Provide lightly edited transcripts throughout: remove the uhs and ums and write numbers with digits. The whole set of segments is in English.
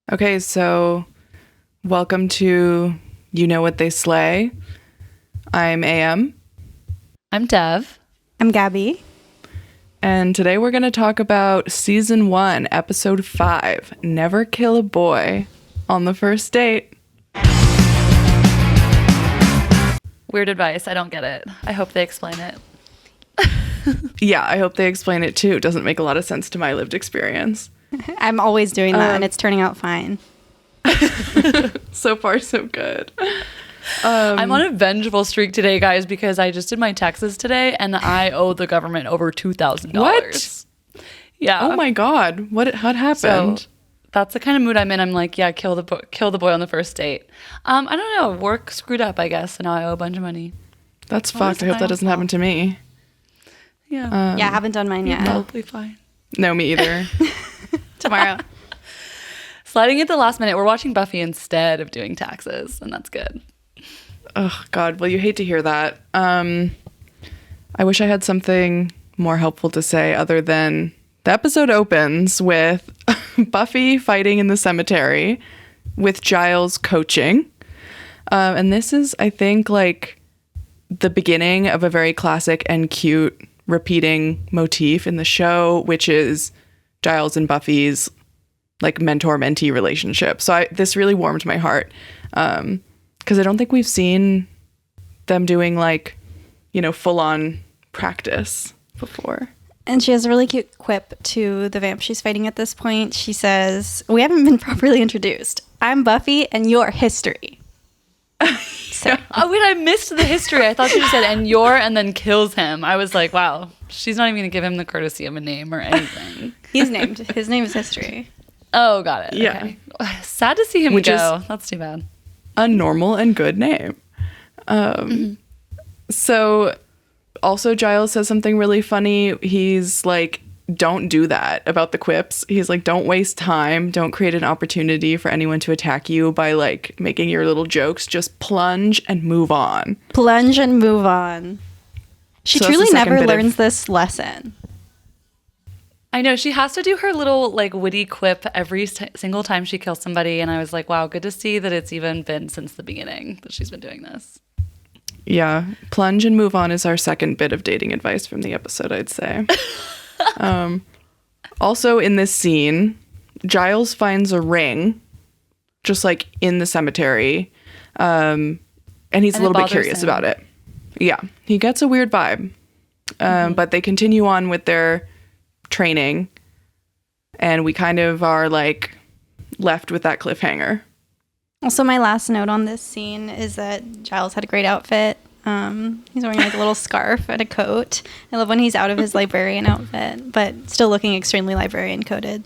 Okay, so welcome to You Know What They Slay. I'm AM. I'm Dev. I'm Gabby. And today we're going to talk about Season 1, Episode 5, Never Kill a Boy on the First Date. Weird advice. I don't get it. I hope they explain it. Yeah, I hope they explain it too. It doesn't make a lot of sense to my lived experience. I'm always doing that, and it's turning out fine. So far, so good. I'm on a vengeful streak today, guys, because I just did my taxes today, and I owe the government over $2,000. What? Yeah. Oh my God. What happened? So that's the kind of mood I'm in. I'm like, yeah, kill the boy on the first date. I don't know. Work screwed up, I guess, and now I owe a bunch of money. That's fucked. I hope that doesn't happen to me. Yeah. Yeah, I haven't done mine yet. Probably fine. No, me either. Tomorrow. Sliding at the last minute. We're watching Buffy instead of doing taxes, and that's good. Oh, God. Well, you hate to hear that. I wish I had something more helpful to say other than the episode opens with Buffy fighting in the cemetery with Giles coaching. And this is, I think, like the beginning of a very classic and cute repeating motif in the show, which is Giles and Buffy's like mentor-mentee relationship. So this really warmed my heart because I don't think we've seen them doing like, full-on practice before. And she has a really cute quip to the vamp she's fighting at this point. She says, "We haven't been properly introduced. I'm Buffy and you're history." So. Oh, wait, I missed the history. I thought she just said, and then kills him. I was like, wow, she's not even going to give him the courtesy of a name or anything. He's named. His name is History. Oh, got it. Yeah. Okay. Sad to see him go. That's too bad. A normal and good name. So also Giles says something really funny. He's like, don't do that about the quips. He's like, don't waste time. Don't create an opportunity for anyone to attack you by like making your little jokes. Just plunge and move on. Plunge and move on. She So that's truly the second never bit of- learns this lesson. I know. She has to do her little like witty quip every single time she kills somebody. And I was like, wow, good to see that it's even been since the beginning that she's been doing this. Yeah. Plunge and move on is our second bit of dating advice from the episode, I'd say. Also in this scene, Giles finds a ring just like in the cemetery. And he's a little bit curious about it. Yeah. He gets a weird vibe. But they continue on with their training and we kind of are like left with that cliffhanger. Also, my last note on this scene is that Giles had a great outfit. He's wearing like a little scarf and a coat. I love when he's out of his librarian outfit, but still looking extremely librarian coded.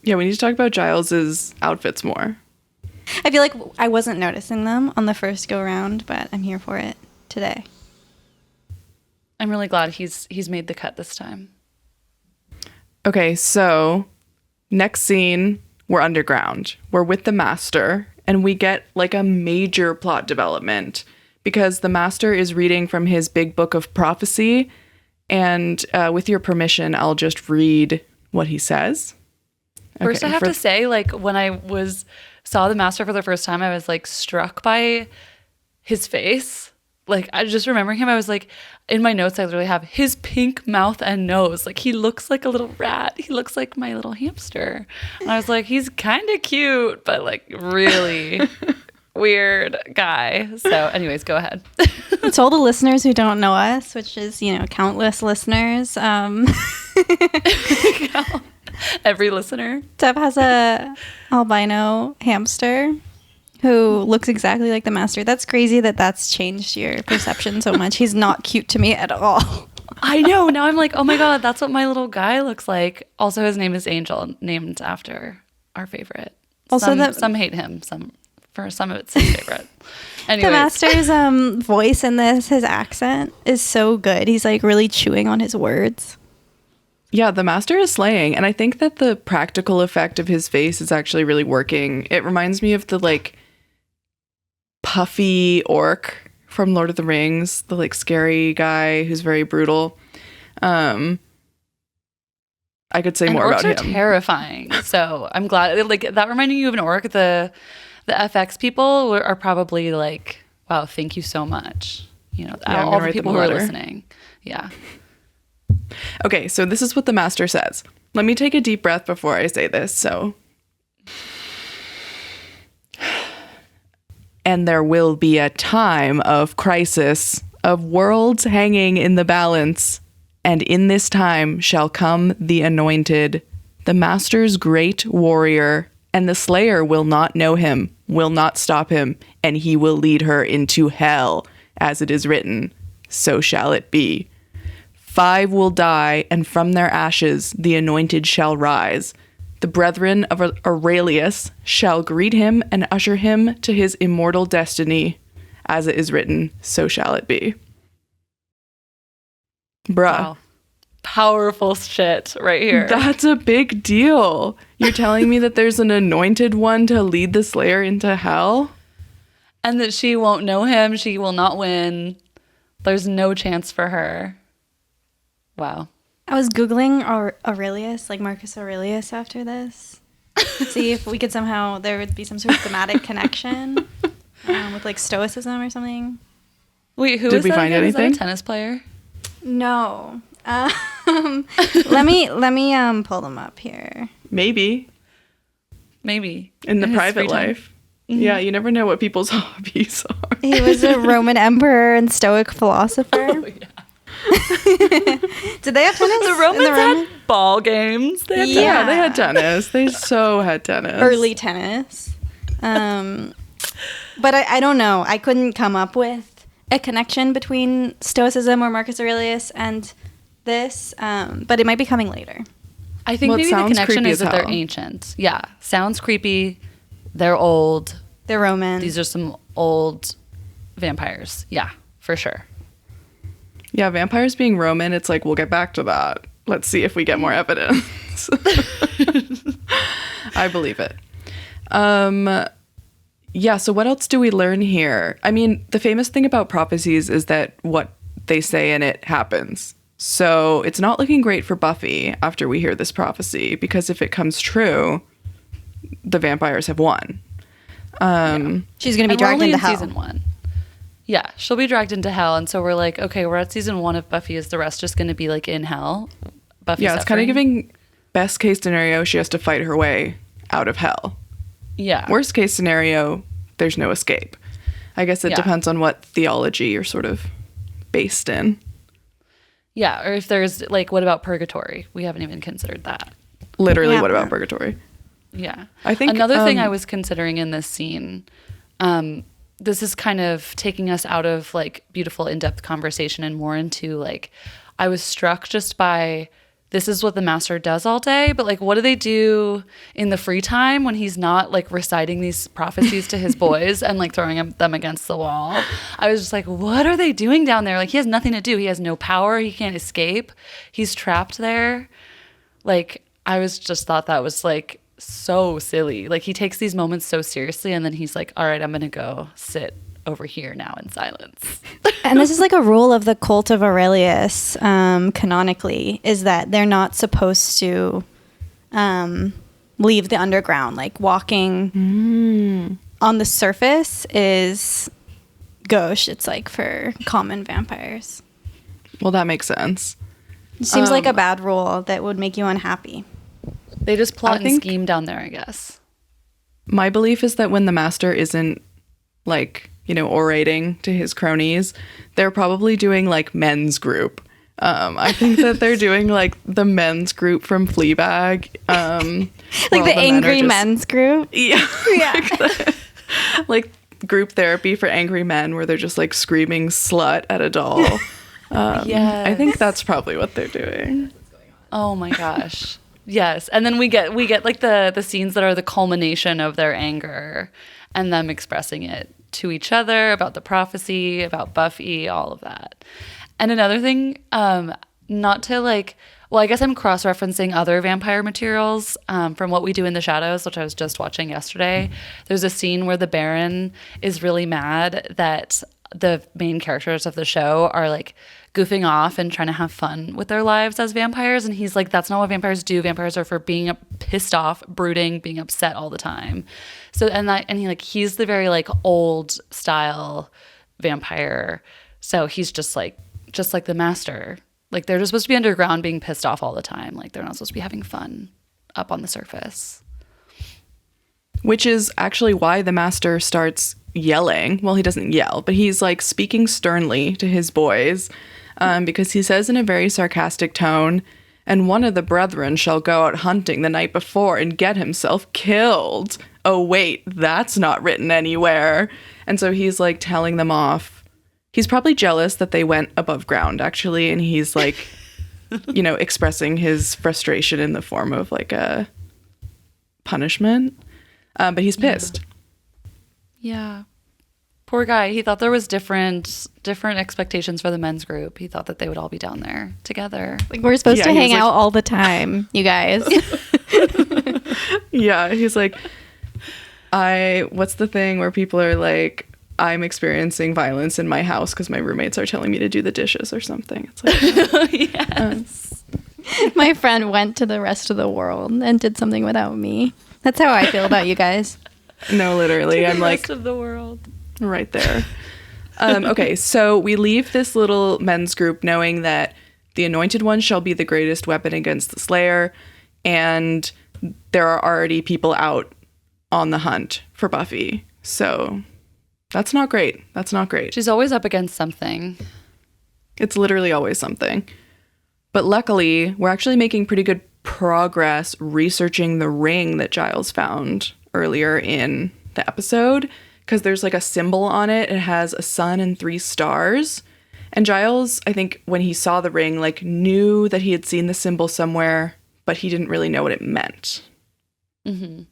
Yeah, we need to talk about Giles's outfits more. I feel like I wasn't noticing them on the first go round, but I'm here for it today. I'm really glad he's made the cut this time. Okay, so next scene, we're underground. We're with the Master, and we get like a major plot development because the Master is reading from his big book of prophecy. And with your permission, I'll just read what he says. First, Okay, I have to say, like, when I saw the Master for the first time, I was like struck by his face. Like, I just remembering him, I was like, in my notes, I literally have his pink mouth and nose. Like, he looks like a little rat. He looks like my little hamster. And I was like, he's kind of cute, but like really weird guy. So anyways, go ahead. To all the listeners who don't know us, which is, countless listeners, Every listener. Dev has a albino hamster who looks exactly like the Master. That's crazy that's changed your perception so much. He's not cute to me at all. I know. Now I'm like, oh my God, that's what my little guy looks like. Also, his name is Angel, named after our favorite. Also, some hate him. For some of it's his favorite. Anyways. The Master's voice in this, his accent is so good. He's like really chewing on his words. Yeah, the Master is slaying. And I think that the practical effect of his face is actually really working. It reminds me of the like puffy orc from Lord of the Rings, the like scary guy who's very brutal. I I could say And more orcs about are him. terrifying. So I'm glad. Like that reminding you of an orc. The FX people are probably like, wow, thank you so much. You know, Yeah, I'm all gonna the write people them a who are letter. listening. Yeah. Okay, so this is what the master says. Let me take a deep breath before I say this. So, and there will be a time of crisis, of worlds hanging in the balance, and in this time shall come the anointed, the master's great warrior, and the slayer will not know him, will not stop him, and he will lead her into hell, as it is written, so shall it be. 5 will die, and from their ashes the anointed shall rise. The brethren of Aurelius shall greet him and usher him to his immortal destiny. As it is written, so shall it be. Bruh. Wow. Powerful shit right here. That's a big deal. You're telling me that there's an anointed one to lead the Slayer into hell? And that she won't know him. She will not win. There's no chance for her. Wow. I was Googling Aurelius, like Marcus Aurelius after this. See if we could somehow, there would be some sort of thematic connection with like Stoicism or something. Wait, who Did is we that find again? Is anything? that a tennis player? No. Let me pull them up here. Maybe. Maybe. In the his private free time. life. Yeah, you never know what people's hobbies are. He was a Roman emperor and Stoic philosopher. Oh, yeah. Did they have tennis? The Romans had ball games. They had Yeah, they had tennis. They so had tennis. early tennis. But I don't know. I couldn't come up with a connection between Stoicism or Marcus Aurelius and this, but it might be coming later. I think Well, it maybe the sounds connection creepy is as that they're hell. ancient. Yeah. Sounds creepy. They're old. They're Roman. These are some old vampires. Yeah, for sure. Yeah, vampires being Roman, it's like, we'll get back to that. Let's see if we get more evidence. I believe it. Yeah, so what else do we learn here? I mean, the famous thing about prophecies is that what they say in it happens. So it's not looking great for Buffy after we hear this prophecy, because if it comes true, the vampires have won. She's going to be And we're dragged only into in hell. season 1. Yeah, she'll be dragged into hell. And so we're like, okay, we're at season 1 of Buffy. Is the rest just going to be like in hell? Buffy Yeah, it's kind of suffering? giving best case scenario, she has to fight her way out of hell. Yeah. Worst case scenario, there's no escape. I guess it Yeah. depends on what theology you're sort of based in. Yeah, or if there's like, what about purgatory? We haven't even considered that. Literally, Yeah. what about purgatory? Yeah. I think, another thing I was considering in this scene, this is kind of taking us out of like beautiful in-depth conversation and more into like, I was struck just by this is what the master does all day, but like, what do they do in the free time when he's not like reciting these prophecies to his boys and like throwing them against the wall? I was just like, what are they doing down there? Like, he has nothing to do. He has no power. He can't escape. He's trapped there. Like, I was just thought that was like so silly. Like, he takes these moments so seriously, and then he's like, all right, I'm gonna go sit over here now in silence. And this is like a rule of the cult of Aurelius, canonically, is that they're not supposed to leave the underground. Like, walking on the surface is gauche. It's like for common vampires. Well, that makes sense. It seems like a bad rule that would make you unhappy. They just plot I and think- scheme down there, I guess. My belief is that when the master isn't like, orating to his cronies, they're probably doing like men's group. I think that they're doing like the men's group from Fleabag. Like the angry men's group. Yeah. Yeah. Like group therapy for angry men where they're just like screaming slut at a doll. Yes. I think that's probably what they're doing. Oh my gosh. Yes. And then we get like the scenes that are the culmination of their anger and them expressing it to each other about the prophecy, about Buffy, all of that. And another thing, not to like, well, I guess I'm cross-referencing other vampire materials from What We Do in the Shadows, which I was just watching yesterday. There's a scene where the Baron is really mad that the main characters of the show are like goofing off and trying to have fun with their lives as vampires. And he's like, that's not what vampires do. Vampires are for being pissed off, brooding, being upset all the time. So, he's the very like old style vampire. So he's just like the master. Like they're just supposed to be underground being pissed off all the time. Like they're not supposed to be having fun up on the surface. Which is actually why the master starts yelling. Well, he doesn't yell, but he's like speaking sternly to his boys because he says in a very sarcastic tone, and one of the brethren shall go out hunting the night before and get himself killed. Oh, wait, that's not written anywhere. And so he's like telling them off. He's probably jealous that they went above ground, actually. And he's like, expressing his frustration in the form of like a punishment. But he's pissed. Yeah. Poor guy. He thought there was different expectations for the men's group. He thought that they would all be down there together. Like we're supposed to hang out all the time, you guys. Yeah, he's like, what's the thing where people are like, I'm experiencing violence in my house because my roommates are telling me to do the dishes or something. It's like, yes. My friend went to the rest of the world and did something without me. That's how I feel about you guys. No, literally. I'm like, rest of the world. Right there. Okay, so we leave this little men's group knowing that the Anointed One shall be the greatest weapon against the Slayer, and there are already people out on the hunt for Buffy. So that's not great. That's not great. She's always up against something. It's literally always something. But luckily, we're actually making pretty good progress researching the ring that Giles found earlier in the episode, because there's like a symbol on it. It has a sun and 3 stars. And Giles, I think when he saw the ring, like knew that he had seen the symbol somewhere, but he didn't really know what it meant. Mm-hmm.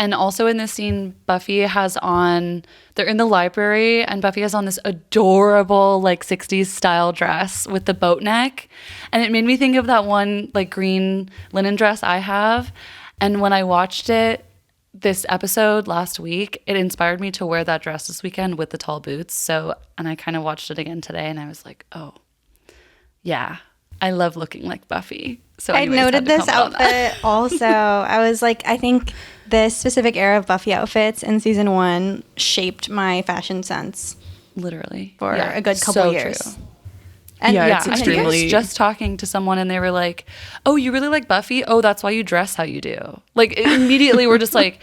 And also in this scene, Buffy has on, they're in the library, and Buffy has on this adorable like 60s style dress with the boat neck. And it made me think of that one like green linen dress I have. And when I watched it this episode last week, it inspired me to wear that dress this weekend with the tall boots. So, and I kind of watched it again today and I was like, oh, yeah, I love looking like Buffy. So I noted this outfit also. I was like, I think this specific era of Buffy outfits in season 1 shaped my fashion sense. Literally. For a good couple years. True. And it's extremely. I was just talking to someone and they were like, oh, you really like Buffy? Oh, that's why you dress how you do. Like immediately we're just like,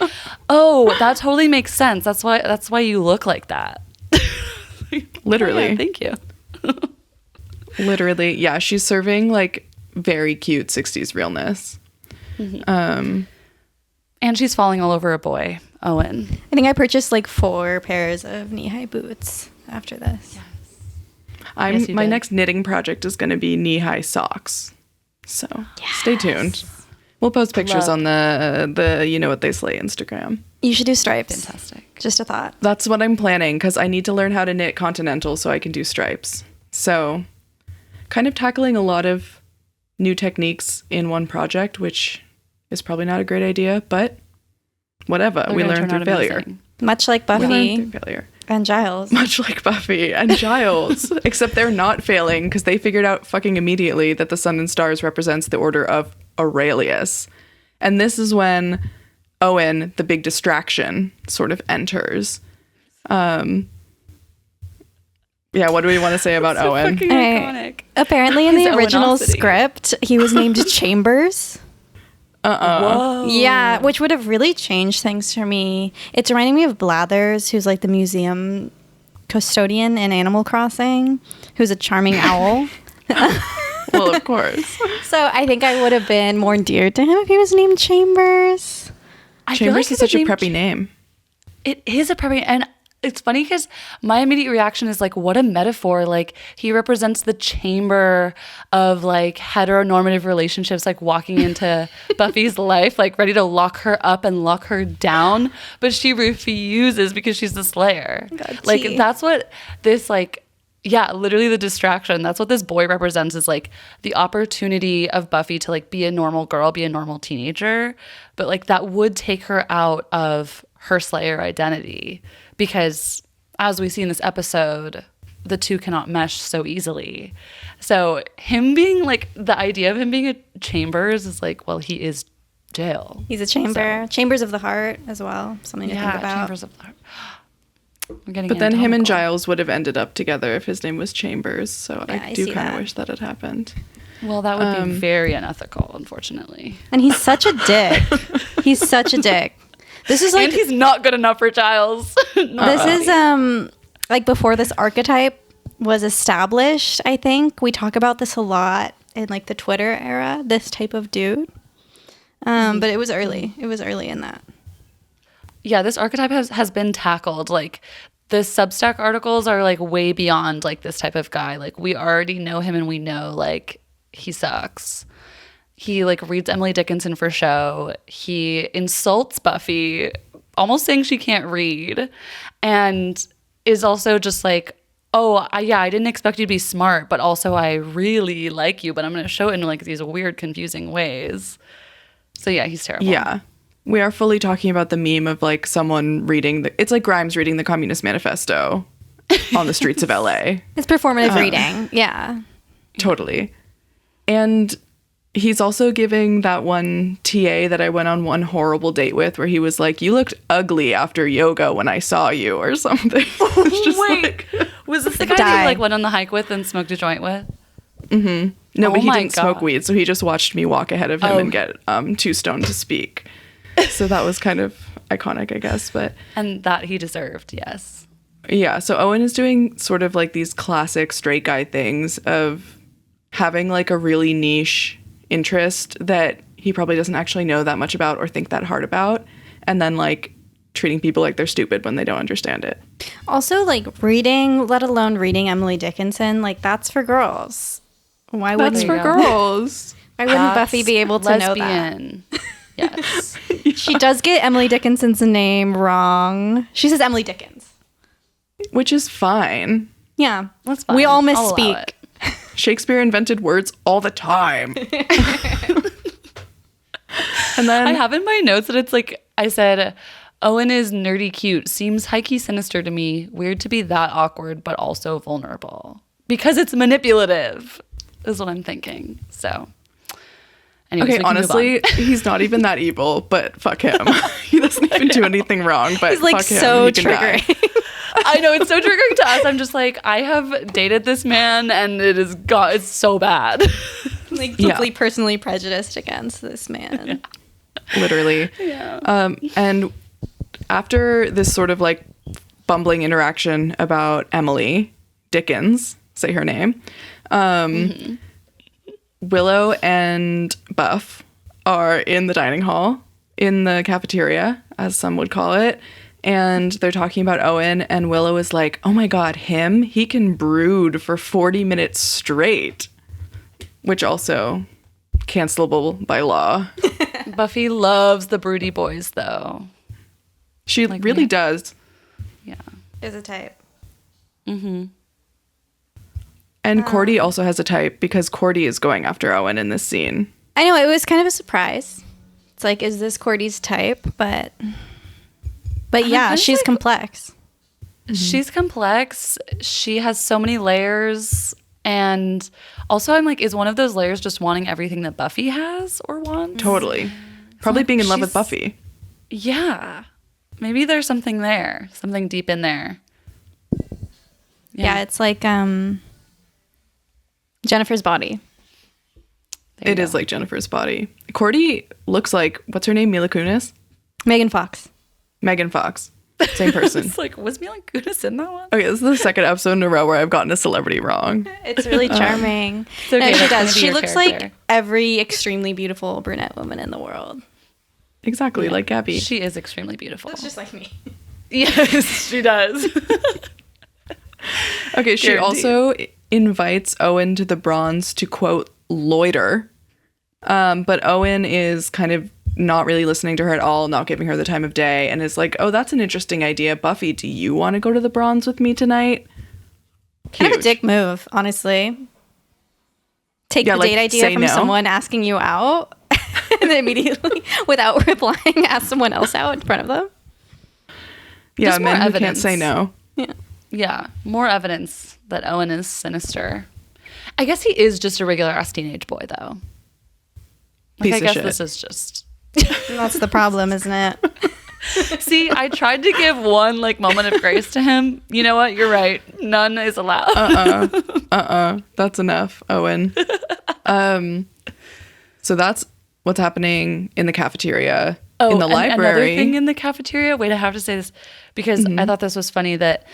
oh, that totally makes sense. That's why you look like that. Literally. Oh, yeah, thank you. Literally. Yeah, she's serving like very cute 60s realness. Mm-hmm. And she's falling all over a boy, Owen. I think I purchased like 4 pairs of knee-high boots after this. Yeah. My next knitting project is going to be knee-high socks. So stay tuned. We'll post pictures on the You Know What They Slay Instagram. You should do stripes. Fantastic. Just a thought. That's what I'm planning because I need to learn how to knit continental so I can do stripes. So kind of tackling a lot of new techniques in one project, which is probably not a great idea, but whatever. We learn through failure. Much like Buffy and Giles. Much like Buffy and Giles. Except they're not failing because they figured out fucking immediately that the sun and stars represents the order of Aurelius. And this is when Owen, the big distraction, sort of enters. Yeah, what do we want to say about Owen? Fucking iconic. Apparently in the His original Owenosity. script, he was named Chambers. Whoa. Yeah, which would have really changed things for me. It's reminding me of Blathers, who's like the museum custodian in Animal Crossing, who's a charming owl. Well, of course. So I think I would have been more endeared to him if he was named Chambers. Chambers is such a preppy name. It is a preppy, and it's funny because my immediate reaction is like, what a metaphor. Like he represents the chamber of like heteronormative relationships, like walking into Buffy's life, like ready to lock her up and lock her down. But she refuses because she's the Slayer. Like that's what this like, yeah, literally the distraction. That's what this boy represents, is like the opportunity of Buffy to like be a normal girl, be a normal teenager. But like that would take her out of her Slayer identity, because as we see in this episode, the two cannot mesh so easily. So him being like, the idea of him being a Chambers is like, well, he is jail. He's a chamber. Chambers of the heart as well. Something to think about. Chambers of the heart. We're getting But then him and anatomical. Giles would have ended up together if his name was Chambers. So Yeah, I I do see kind of that. wish that had happened. Well, that would be very unethical, unfortunately. And he's such a dick. He's such a dick. This is like And he's not good enough for Giles. this is like before this archetype was established, I think. We talk about this a lot in like the Twitter era, this type of dude. But it was early. It was early in that. Yeah, this archetype has been tackled. Like, the Substack articles are like way beyond like this type of guy. Like, we already know him and we know like he sucks. He like reads Emily Dickinson for show. He insults Buffy, almost saying she can't read, and is also just like, oh, I didn't expect you to be smart, but also I really like you, but I'm going to show it in like these weird, confusing ways. So yeah, he's terrible. Yeah. We are fully talking about the meme of like someone reading it's like Grimes reading the Communist Manifesto on the streets of LA. It's performative reading. Yeah. Totally. And he's also giving that one TA that I went on one horrible date with where he was like, you looked ugly after yoga when I saw you or something. It's just Wait, was this the guy that you like went on the hike with and smoked a joint with? No, but Oh he my didn't smoke God. weed, so he just watched me walk ahead of him and get too stoned to speak. So that was kind of iconic, I guess. But And that he deserved, yes. yeah, so Owen is doing sort of like these classic straight guy things of having like a really niche interest that he probably doesn't actually know that much about or think that hard about, and then like treating people like they're stupid when they don't understand it. Also, like reading, let alone reading Emily Dickinson, like that's for girls. Why wouldn't That's for you go. girls. Why wouldn't Buffy be able to know that? Lesbian. Yes. She does get Emily Dickinson's name wrong. She says Emily Dickens. Which is fine. Yeah, That's fine. we all I'll allow misspeak. it. Shakespeare invented words all the time. And then I have in my notes that it's like, I said, Owen is nerdy cute. Seems high-key sinister to me. Weird to be that awkward, but also vulnerable. Because it's manipulative, is what I'm thinking. So, anyways, okay, we can move honestly, on. he's not even that evil, but fuck him. He doesn't even do anything wrong, but He's like fuck him. so He can die. triggering. I know, it's so triggering to us. I'm just like, I have dated this man, and it's so bad. Like Yeah. deeply personally prejudiced against this man. Literally. Yeah. And after this sort of like bumbling interaction about Emily Dickens, say her name, Willow and Buff are in the dining hall, in the cafeteria, as some would call it. And they're talking about Owen, and Willow is like, oh my God, him? He can brood for 40 minutes straight. Which also cancelable by law. Buffy loves the broody boys, though. She Like, really yeah. does. Yeah. Is a type. And Cordy also has a type because Cordy is going after Owen in this scene. I know, it was kind of a surprise. It's like, is this Cordy's type? But yeah, guess, she's like- complex. She's complex. She has so many layers. And also, I'm like, is one of those layers just wanting everything that Buffy has or wants? Totally. Probably being in love with she's- Buffy. Yeah. Maybe there's something there, something deep in there. Yeah, it's like Jennifer's body. There you It go. is like Jennifer's body. Cordy looks like, what's her name? Mila Kunis? Megan Fox. Megan Fox. Same person. It's like, was Mila Kunis in that one? Okay, this is the second episode in a row where I've gotten a celebrity wrong. It's really charming. It's okay, No, she that's gonna does. be She your looks character. like every extremely beautiful brunette woman in the world. Exactly, like Gabby. She is extremely beautiful. just like me. Yes, she does. Okay, she Guaranteed. also invites Owen to the Bronze to, quote, loiter. But Owen is kind of not really listening to her at all, not giving her the time of day, and is like, oh, that's an interesting idea. Buffy, do you want to go to the Bronze with me tonight? Kind of a Huge. dick move, honestly. Take Yeah, the like, date idea say from no. someone asking you out and then immediately, without replying, ask someone else out in front of them. Yeah, Just more men who can't evidence. say no. Yeah. Yeah, more evidence that Owen is sinister. I guess he is just a regular ass teenage boy, though. Like, Piece I of guess shit. this is just. That's the problem, isn't it? See, I tried to give one like moment of grace to him. You know what? You're right. None is allowed. That's enough, Owen. So that's what's happening in the cafeteria. In the library. Another thing in the cafeteria. Wait, I have to say this because I thought this was funny that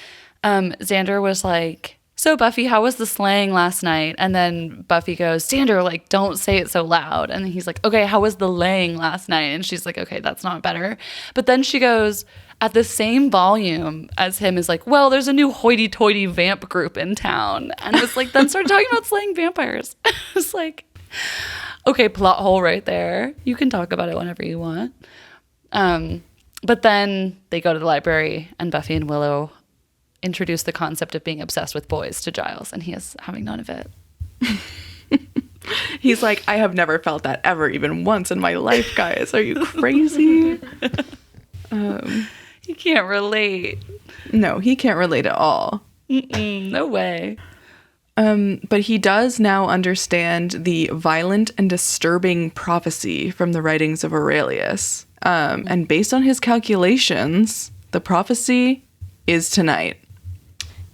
Xander was like, "So Buffy, how was the slaying last night?" And then Buffy goes, "Xander, like, don't say it so loud." And he's like, "Okay, how was the laying last night?" And she's like, "Okay, that's not better." But then she goes at the same volume as him is like, "Well, there's a new hoity-toity vamp group in town." And it's like, then started talking about slaying vampires. It's like, okay, plot hole right there. You can talk about it whenever you want. But then they go to the library and Buffy and Willow introduce the concept of being obsessed with boys to Giles, and he is having none of it. He's like, I have never felt that ever, even once in my life, guys. Are you crazy? He can't relate. No, he can't relate at all. No way. But he does now understand the violent and disturbing prophecy from the writings of Aurelius. And based on his calculations, the prophecy is tonight.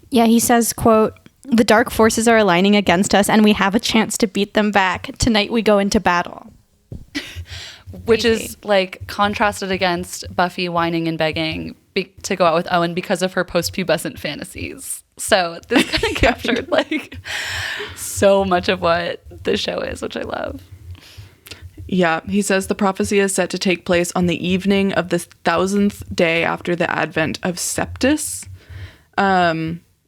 Yeah, he says, quote, "The dark forces are aligning against us and we have a chance to beat them back. Tonight we go into battle." Which is like contrasted against Buffy whining and begging to go out with Owen because of her post-pubescent fantasies. So this kind of captured like so much of what the show is, which I love. Yeah, he says the prophecy is set to take place on the evening of the 1000th day after the advent of Septus.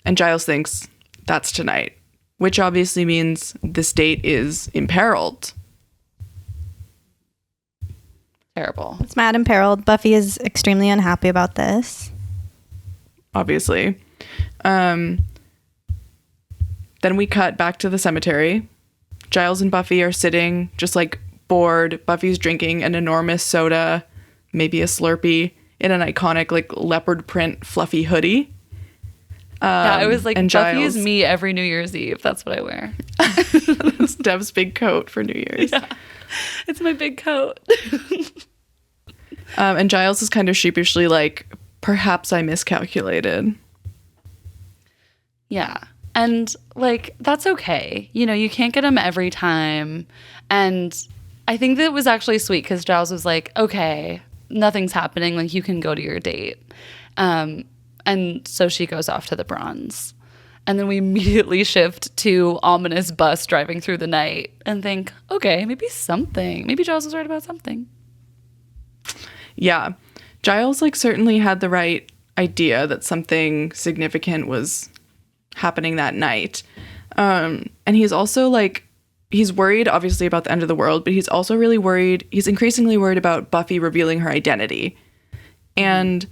And Giles thinks that's tonight, which obviously means this date is imperiled. Terrible. It's mad imperiled. Buffy is extremely unhappy about this. Obviously. Then we cut back to the cemetery. Giles and Buffy are sitting just like bored. Buffy's drinking an enormous soda, maybe a Slurpee, in an iconic like leopard print fluffy hoodie. Yeah, I was like, and Buffy Giles, is me every New Year's Eve. That's what I wear. That's Dev's big coat for New Year's. Yeah, it's my big coat. And Giles is kind of sheepishly like, perhaps I miscalculated. Yeah. And like, that's okay. You know, you can't get him every time. And I think that was actually sweet because Giles was like, okay, nothing's happening. Like, you can go to your date. And so she goes off to the bronze. And then we immediately shift to ominous bus driving through the night and think, okay, maybe Giles was right about something. Yeah. Giles like certainly had the right idea that something significant was happening that night. And he's also like, he's worried obviously about the end of the world, but he's also really worried. He's increasingly worried about Buffy revealing her identity. And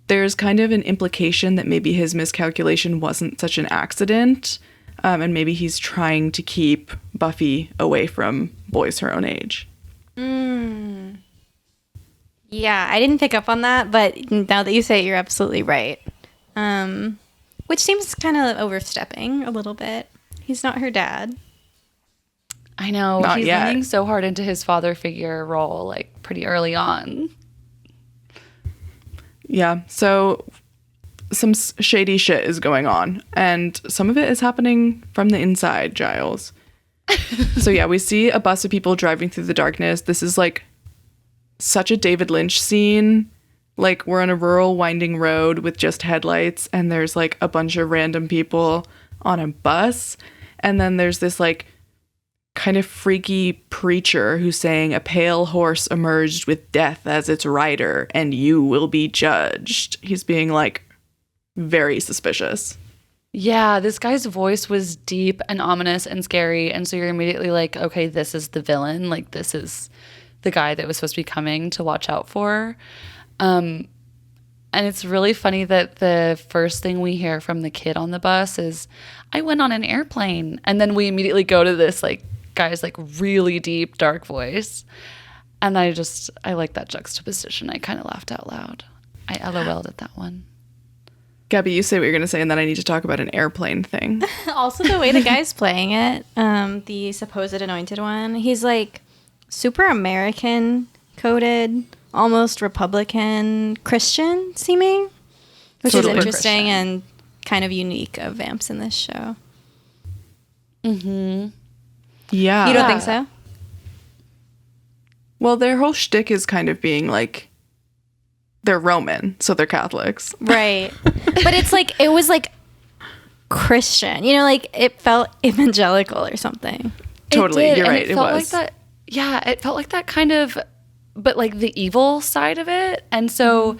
there's kind of an implication that maybe his miscalculation wasn't such an accident. And maybe he's trying to keep Buffy away from boys her own age. Yeah, I didn't pick up on that, but now that you say it, you're absolutely right. Which seems kind of overstepping a little bit. He's not her dad. I know. Not He's yet. leaning so hard into his father figure role, like pretty early on. Yeah, so some shady shit is going on, and some of it is happening from the inside, Giles. So yeah, we see a bus of people driving through the darkness. This is like such a David Lynch scene. Like, we're on a rural winding road with just headlights, and there's like a bunch of random people on a bus, and then there's this like kind of freaky preacher who's saying a pale horse emerged with death as its rider and you will be judged. He's being like very suspicious. Yeah, this guy's voice was deep and ominous and scary. And so you're immediately like, okay, this is the villain. Like, this is the guy that was supposed to be coming to watch out for. And it's really funny that the first thing we hear from the kid on the bus is, I went on an airplane. And then we immediately go to this like guy's like really deep, dark voice. And I like that juxtaposition. I kind of laughed out loud. I LOL'd at that one. Gabby, you say what you're going to say, and then I need to talk about an airplane thing. Also, the way the guy's playing it, the supposed anointed one, he's like super American coded, almost Republican Christian seeming, which Totally. is interesting and kind of unique of vamps in this show. Mm-hmm. Yeah. You don't think so? Well, their whole shtick is kind of being like, they're Roman, so they're Catholics. Right. But it's like, it was like Christian, you know, like it felt evangelical or something. Totally. You're and right. It felt was. like that. Yeah, it felt like that kind of, but like the evil side of it. And so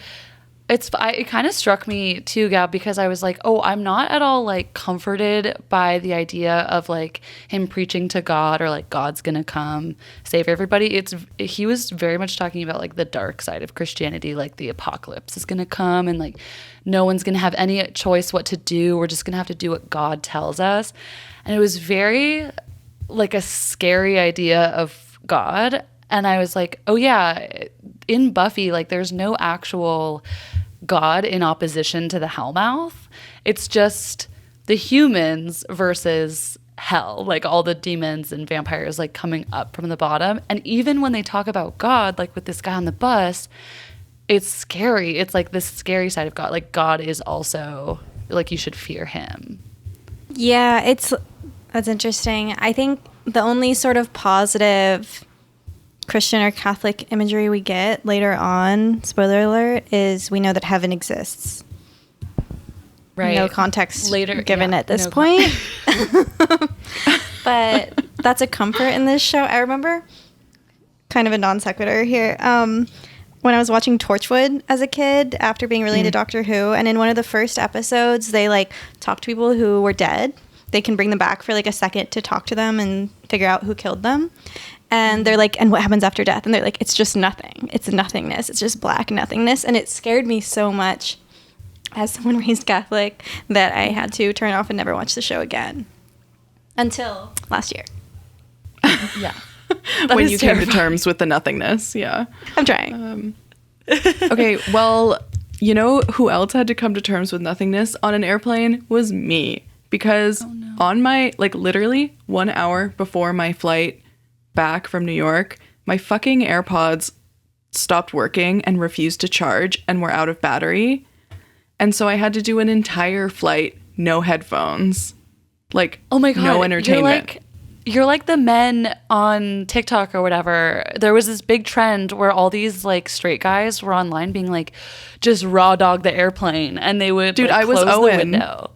it kind of struck me too, Gab, because I was like, oh, I'm not at all like comforted by the idea of like him preaching to God or like God's gonna come save everybody. He was very much talking about like the dark side of Christianity, like the apocalypse is gonna come and like no one's gonna have any choice what to do. We're just gonna have to do what God tells us. And it was very like a scary idea of God. And I was like, oh yeah, in Buffy, like there's no actual God in opposition to the Hellmouth. It's just the humans versus hell, like all the demons and vampires like coming up from the bottom. And even when they talk about God, like with this guy on the bus, it's scary. It's like this scary side of God. Like God is also like you should fear him. Yeah, that's interesting. I think the only sort of positive Christian or Catholic imagery we get later on, spoiler alert, is we know that heaven exists. Right. No context Later, given yeah, at this no point. But that's a comfort in this show. I remember, kind of a non sequitur here, when I was watching Torchwood as a kid after being really into Doctor Who, and in one of the first episodes, they like talk to people who were dead. They can bring them back for like a second to talk to them and figure out who killed them. And they're like, and what happens after death? And they're like, it's just nothing. It's nothingness. It's just black nothingness. And it scared me so much as someone raised Catholic that I had to turn off and never watch the show again until last year. Yeah. When you came to terms with the nothingness. Yeah. I'm trying. Okay, well, you know who else had to come to terms with nothingness on an airplane was me. Because on my, like literally 1 hour before my flight back from New York, my fucking AirPods stopped working and refused to charge and were out of battery. And so I had to do an entire flight, no headphones. Like, oh my God, no entertainment. You're like the men on TikTok or whatever. There was this big trend where all these like straight guys were online being like, just raw dog the airplane. And they would Dude, like, I was close Owen. the window.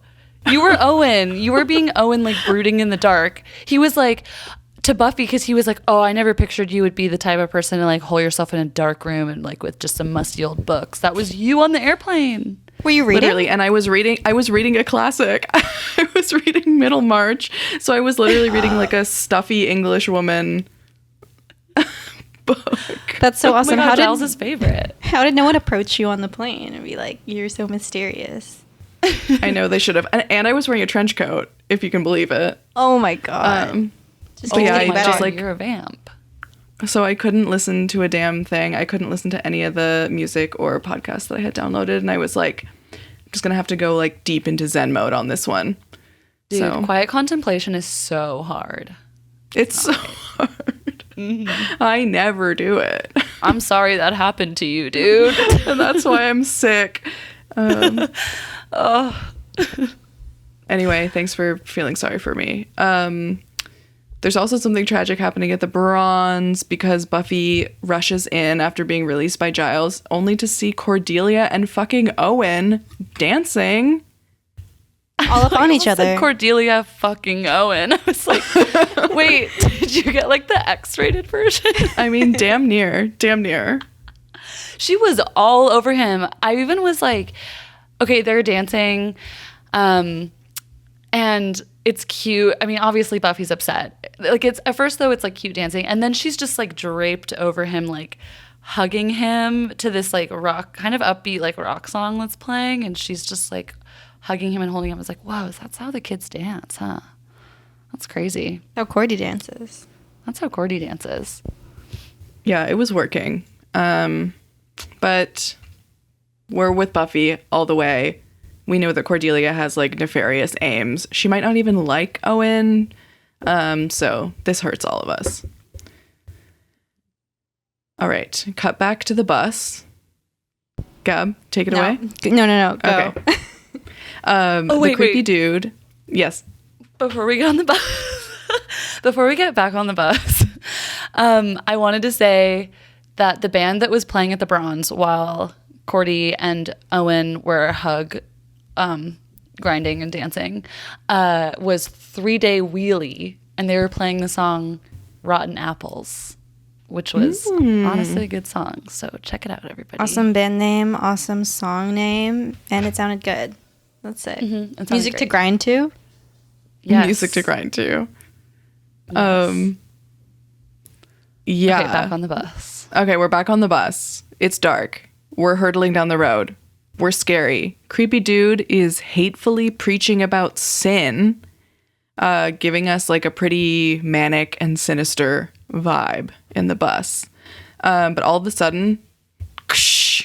You were Owen. You were being Owen, like brooding in the dark. He was like, to Buffy, because he was like, oh, I never pictured you would be the type of person to like hole yourself in a dark room and like with just some musty old books. That was you on the airplane. Were you reading? Literally, and I was reading a classic. I was reading Middlemarch. So I was literally reading like a stuffy English woman book. That's so awesome. Oh my God, Giles' favorite. How did no one approach you on the plane and be like, you're so mysterious? I know they should have. And I was wearing a trench coat, if you can believe it. Oh my God. Just like you're a vamp. So I couldn't listen to a damn thing. I couldn't listen to any of the music or podcasts that I had downloaded. And I was like, I'm just going to have to go like deep into Zen mode on this one. Dude, so quiet contemplation is so hard. It's so hard. I never do it. I'm sorry that happened to you, dude. And that's why I'm sick. Anyway, thanks for feeling sorry for me. There's also something tragic happening at the Bronze because Buffy rushes in after being released by Giles, only to see Cordelia and fucking Owen dancing. All up on each other. Cordelia fucking Owen. I was like, wait, did you get like the X-rated version? I mean, damn near. She was all over him. I even was like, okay, they're dancing, and it's cute. I mean, obviously Buffy's upset. Like it's at first though, it's like cute dancing, and then she's just like draped over him, like hugging him to this like rock, kind of upbeat like rock song that's playing, and she's just like hugging him and holding him. I was like, whoa, that's how the kids dance, huh? That's crazy. How Cordy dances. That's how Cordy dances. Yeah, it was working. But we're with Buffy all the way we know that Cordelia has like nefarious aims. She might not even like Owen. So this hurts all of us. All right, cut back to the bus. Gab, take it away. No. Go. Okay. The creepy dude. Yes. Before we get on the bus, before we get back on the bus, I wanted to say that the band that was playing at the Bronze while Cordy and Owen were grinding and dancing was 3 Day Wheelie, and they were playing the song Rotten Apples, which was honestly a good song. So check it out, everybody. Awesome band name, awesome song name, and it sounded good. That's it. It Music to grind to. Yes. Music to grind to. Yes. Yeah. Okay, back on the bus. Okay, we're back on the bus. It's dark. We're hurtling down the road. We're scary. Creepy dude is hatefully preaching about sin, giving us like a pretty manic and sinister vibe in the bus. But all of a sudden,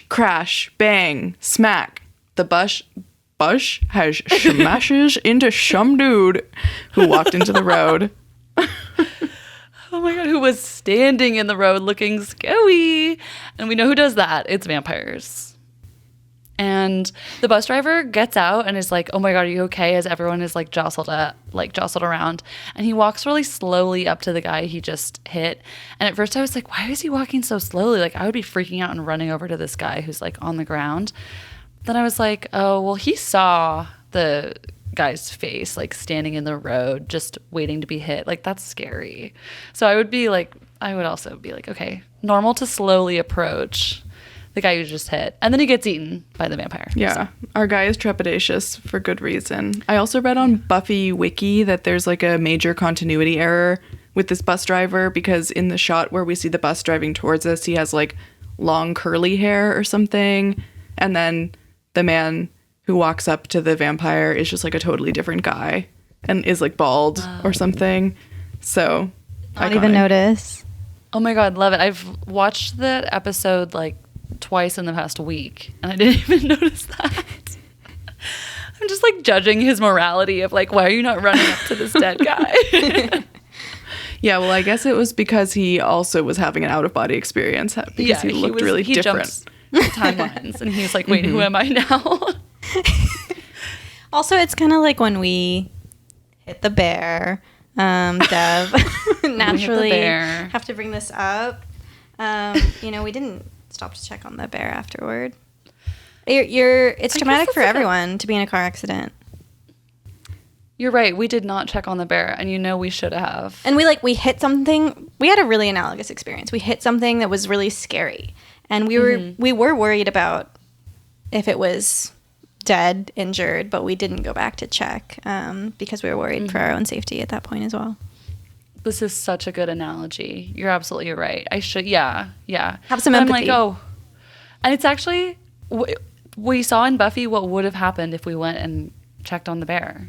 crash, bang, smack. The bus has smashes into some dude who walked into the road. Oh my god, who was standing in the road looking scary. And we know who does that. It's vampires. And the bus driver gets out and is like, oh my god, are you okay? As everyone is like jostled around. And he walks really slowly up to the guy he just hit. And at first I was like, why is he walking so slowly? Like, I would be freaking out and running over to this guy who's like on the ground. Then I was like, oh, well, he saw the guy's face like standing in the road just waiting to be hit. Like, that's scary. So I would also be like, okay, normal to slowly approach the guy who just hit, and then he gets eaten by the vampire. Yeah, our guy is trepidatious for good reason. I also read on Buffy Wiki that there's like a major continuity error with this bus driver, because in the shot where we see the bus driving towards us, he has like long curly hair or something, and then the man who walks up to the vampire is just like a totally different guy and is like bald or something. So I don't even notice. Oh my god, love it. I've watched the episode like twice in the past week, and I didn't even notice that. I'm just like judging his morality of like, why are you not running up to this dead guy? Yeah, well, I guess it was because he also was having an out-of-body experience because he looked really different. Timelines, and he was like, wait, who am I now? Also, it's kind of like when we hit the bear. Dev, naturally have to bring this up. We didn't stop to check on the bear afterward. It's traumatic for everyone to be in a car accident. You're right. We did not check on the bear, and we should have. And we hit something. We had a really analogous experience. We hit something that was really scary, and we were worried about if it was dead, injured, but we didn't go back to check because we were worried for our own safety at that point as well. This is such a good analogy. You're absolutely right. I should, yeah. Have some empathy. I'm like, and it's actually, we saw in Buffy what would have happened if we went and checked on the bear.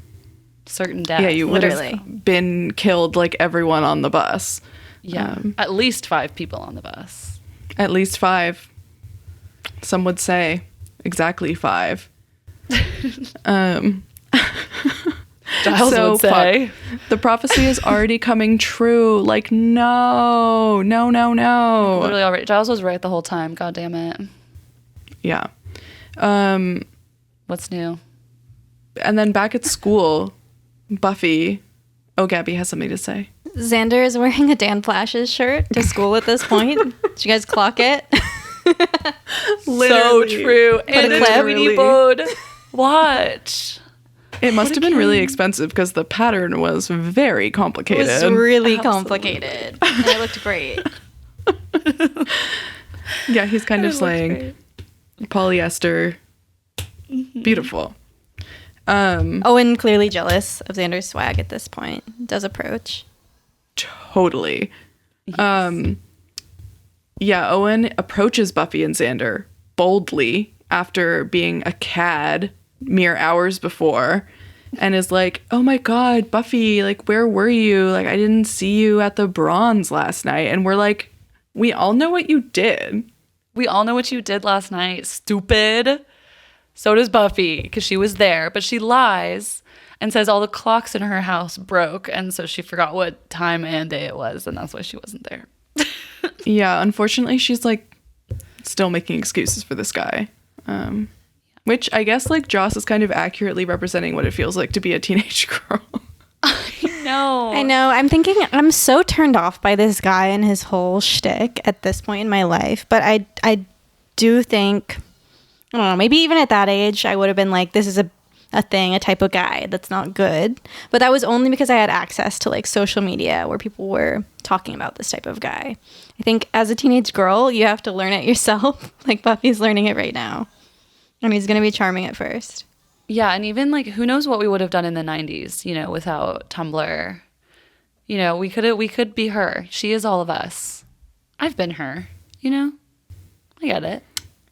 Certain death. Yeah, you would have been killed like everyone on the bus. Yeah, at least 5 people on the bus. At least 5. Some would say exactly 5. Giles would say. The prophecy is already coming true. Like, no. Literally already. Giles was right the whole time. God damn it. Yeah. What's new? And then back at school, Buffy. Oh, Gabby has something to say. Xander is wearing a Dan Flash's shirt to school at this point. Did you guys clock it? So true. And a Tweety Bode watch. It must have been really expensive because the pattern was very complicated. It was really complicated. And it looked great. Yeah, he's kind of slaying polyester. Beautiful. Owen, clearly jealous of Xander's swag at this point, does approach. Totally. Yes. Yeah, Owen approaches Buffy and Xander boldly after being a cad mere hours before and is like, oh my god, Buffy, like, where were you? Like, I didn't see you at the Bronze last night. And we're like, we all know what you did. We all know what you did last night, stupid. So does Buffy, because she was there. But she lies and says all the clocks in her house broke. And so she forgot what time and day it was. And that's why she wasn't there. Yeah, unfortunately, she's like still making excuses for this guy. Which I guess like Joss is kind of accurately representing what it feels like to be a teenage girl. I know. I'm thinking I'm so turned off by this guy and his whole shtick at this point in my life. But I do think, I don't know, maybe even at that age, I would have been like, this is a thing, a type of guy that's not good. But that was only because I had access to like social media where people were talking about this type of guy. I think as a teenage girl, you have to learn it yourself. Like Buffy's learning it right now. And he's going to be charming at first. Yeah, and even like who knows what we would have done in the 90s, you know, without Tumblr. You know, we could be her. She is all of us. I've been her, you know? I get it.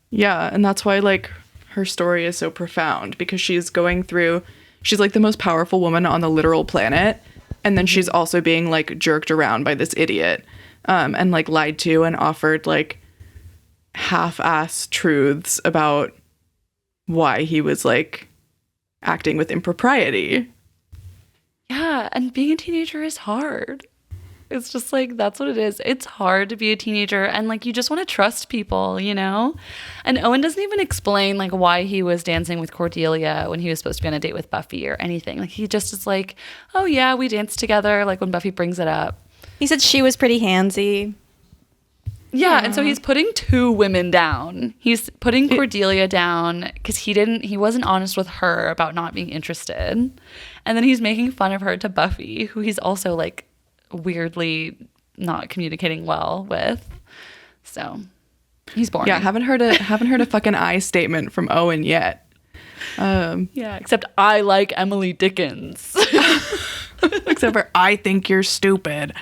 Yeah, and that's why like her story is so profound, because she's like the most powerful woman on the literal planet, and then she's also being like jerked around by this idiot, and like lied to and offered like half-ass truths about why he was like acting with impropriety. Yeah, and being a teenager is hard. It's just like, that's what it is. It's hard to be a teenager, and like you just want to trust people, you know? And Owen doesn't even explain like why he was dancing with Cordelia when he was supposed to be on a date with Buffy or anything. Like he just is like, oh yeah, we danced together, like when Buffy brings it up. He said she was pretty handsy. Yeah, and so he's putting two women down. He's putting Cordelia down because he wasn't honest with her about not being interested. And then he's making fun of her to Buffy, who he's also like weirdly not communicating well with. So he's boring. Yeah, haven't heard a fucking I statement from Owen yet. Yeah, except I like Emily Dickens. Except for I think you're stupid,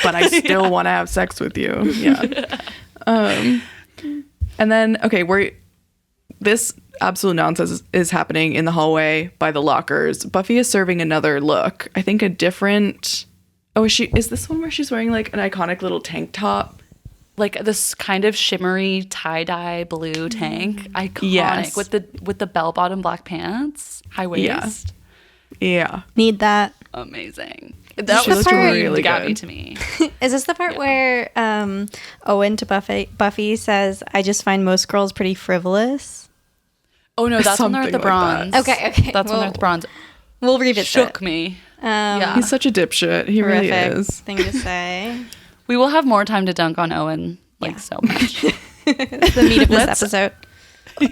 but I still want to have sex with you. Yeah. And then, okay, this absolute nonsense is happening in the hallway by the lockers. Buffy is serving another look. I think a different... Oh, is this one where she's wearing like an iconic little tank top? Like this kind of shimmery tie-dye blue tank. Iconic. Yes. With the bell-bottom black pants. High waist. Yeah. Need that. Amazing. She That was looked really Gabby good. to me. Is this the part where Owen to Buffy says, I just find most girls pretty frivolous? Oh no, that's when they're at the Something like bronze. that. Okay. That's when they're at the bronze. We'll revisit Shook it. me. Yeah. He's such a dipshit. He really Horrific is. thing to say. We will have more time to dunk on Owen, like Yeah. so much. The meat of this episode.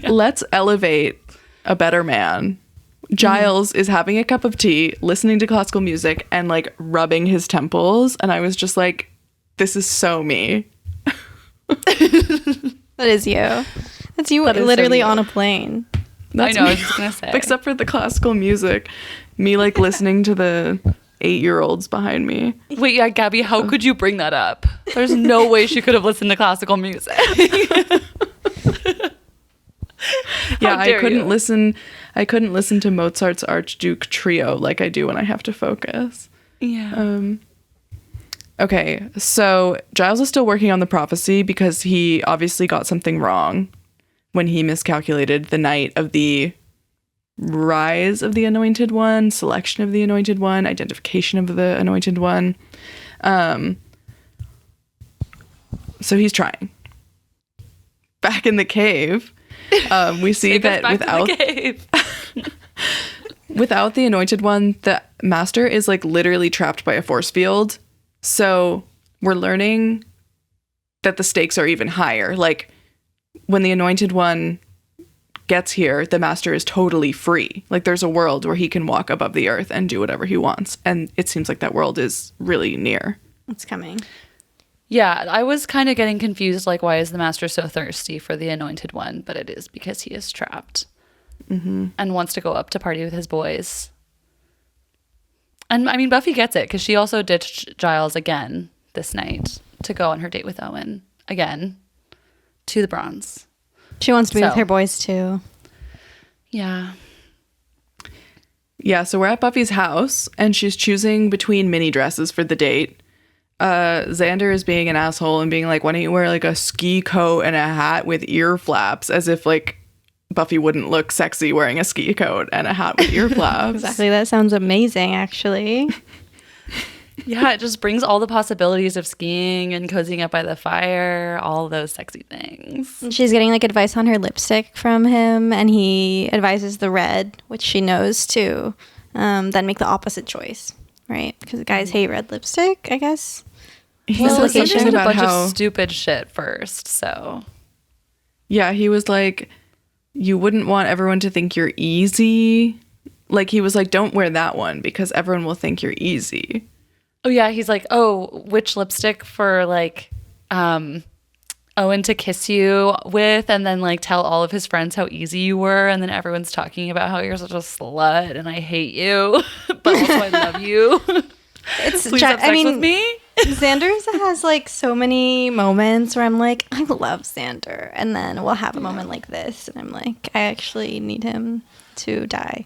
Let's elevate a better man. Giles is having a cup of tea, listening to classical music, and like rubbing his temples. And I was just like, this is so me. That is you. That's you That is so literally you. on a plane. That's I know, me. I was just gonna say. Except for the classical music. Me like listening to the 8-year-olds behind me. Wait, yeah, Gabby, how could you bring that up? There's no way she could have listened to classical music. Yeah, How dare you. I couldn't listen to Mozart's Archduke Trio like I do when I have to focus. Yeah. Okay, so Giles is still working on the prophecy because he obviously got something wrong when he miscalculated the night of the rise of the Anointed One, selection of the Anointed One, identification of the Anointed One. So he's trying. Back in the cave, we see that without the Anointed One, the Master is like literally trapped by a force field. So we're learning that the stakes are even higher. Like when the Anointed One gets here, the Master is totally free. Like there's a world where he can walk above the earth and do whatever he wants. And it seems like that world is really near. It's coming. Yeah, I was kind of getting confused, like, why is the Master so thirsty for the Anointed One? But it is because he is trapped and wants to go up to party with his boys. And, I mean, Buffy gets it, because she also ditched Giles again this night to go on her date with Owen. Again. To the bronze. She wants to be with So. her boys, too. Yeah. Yeah, so we're at Buffy's house, and she's choosing between mini dresses for the date. Xander is being an asshole and being like, why don't you wear like a ski coat and a hat with ear flaps, as if like Buffy wouldn't look sexy wearing a ski coat and a hat with ear flaps. Exactly. That sounds amazing, actually. Yeah, it just brings all the possibilities of skiing and cozying up by the fire, all those sexy things. And she's getting like advice on her lipstick from him, and he advises the red, which she knows to then make the opposite choice, right? Because guys hate red lipstick, I guess. He Well, said he something did a about bunch how, of stupid shit first, so. yeah, he was like, you wouldn't want everyone to think you're easy. Like, he was like, don't wear that one because everyone will think you're easy. Oh, yeah, he's like, oh, which lipstick for, like, Owen to kiss you with, and then, like, tell all of his friends how easy you were, and then everyone's talking about how you're such a slut, and I hate you, but also I love you. Please have sex with me. Xander's has like so many moments where I'm like, I love Xander, and then we'll have a moment like this, and I'm like, I actually need him to die.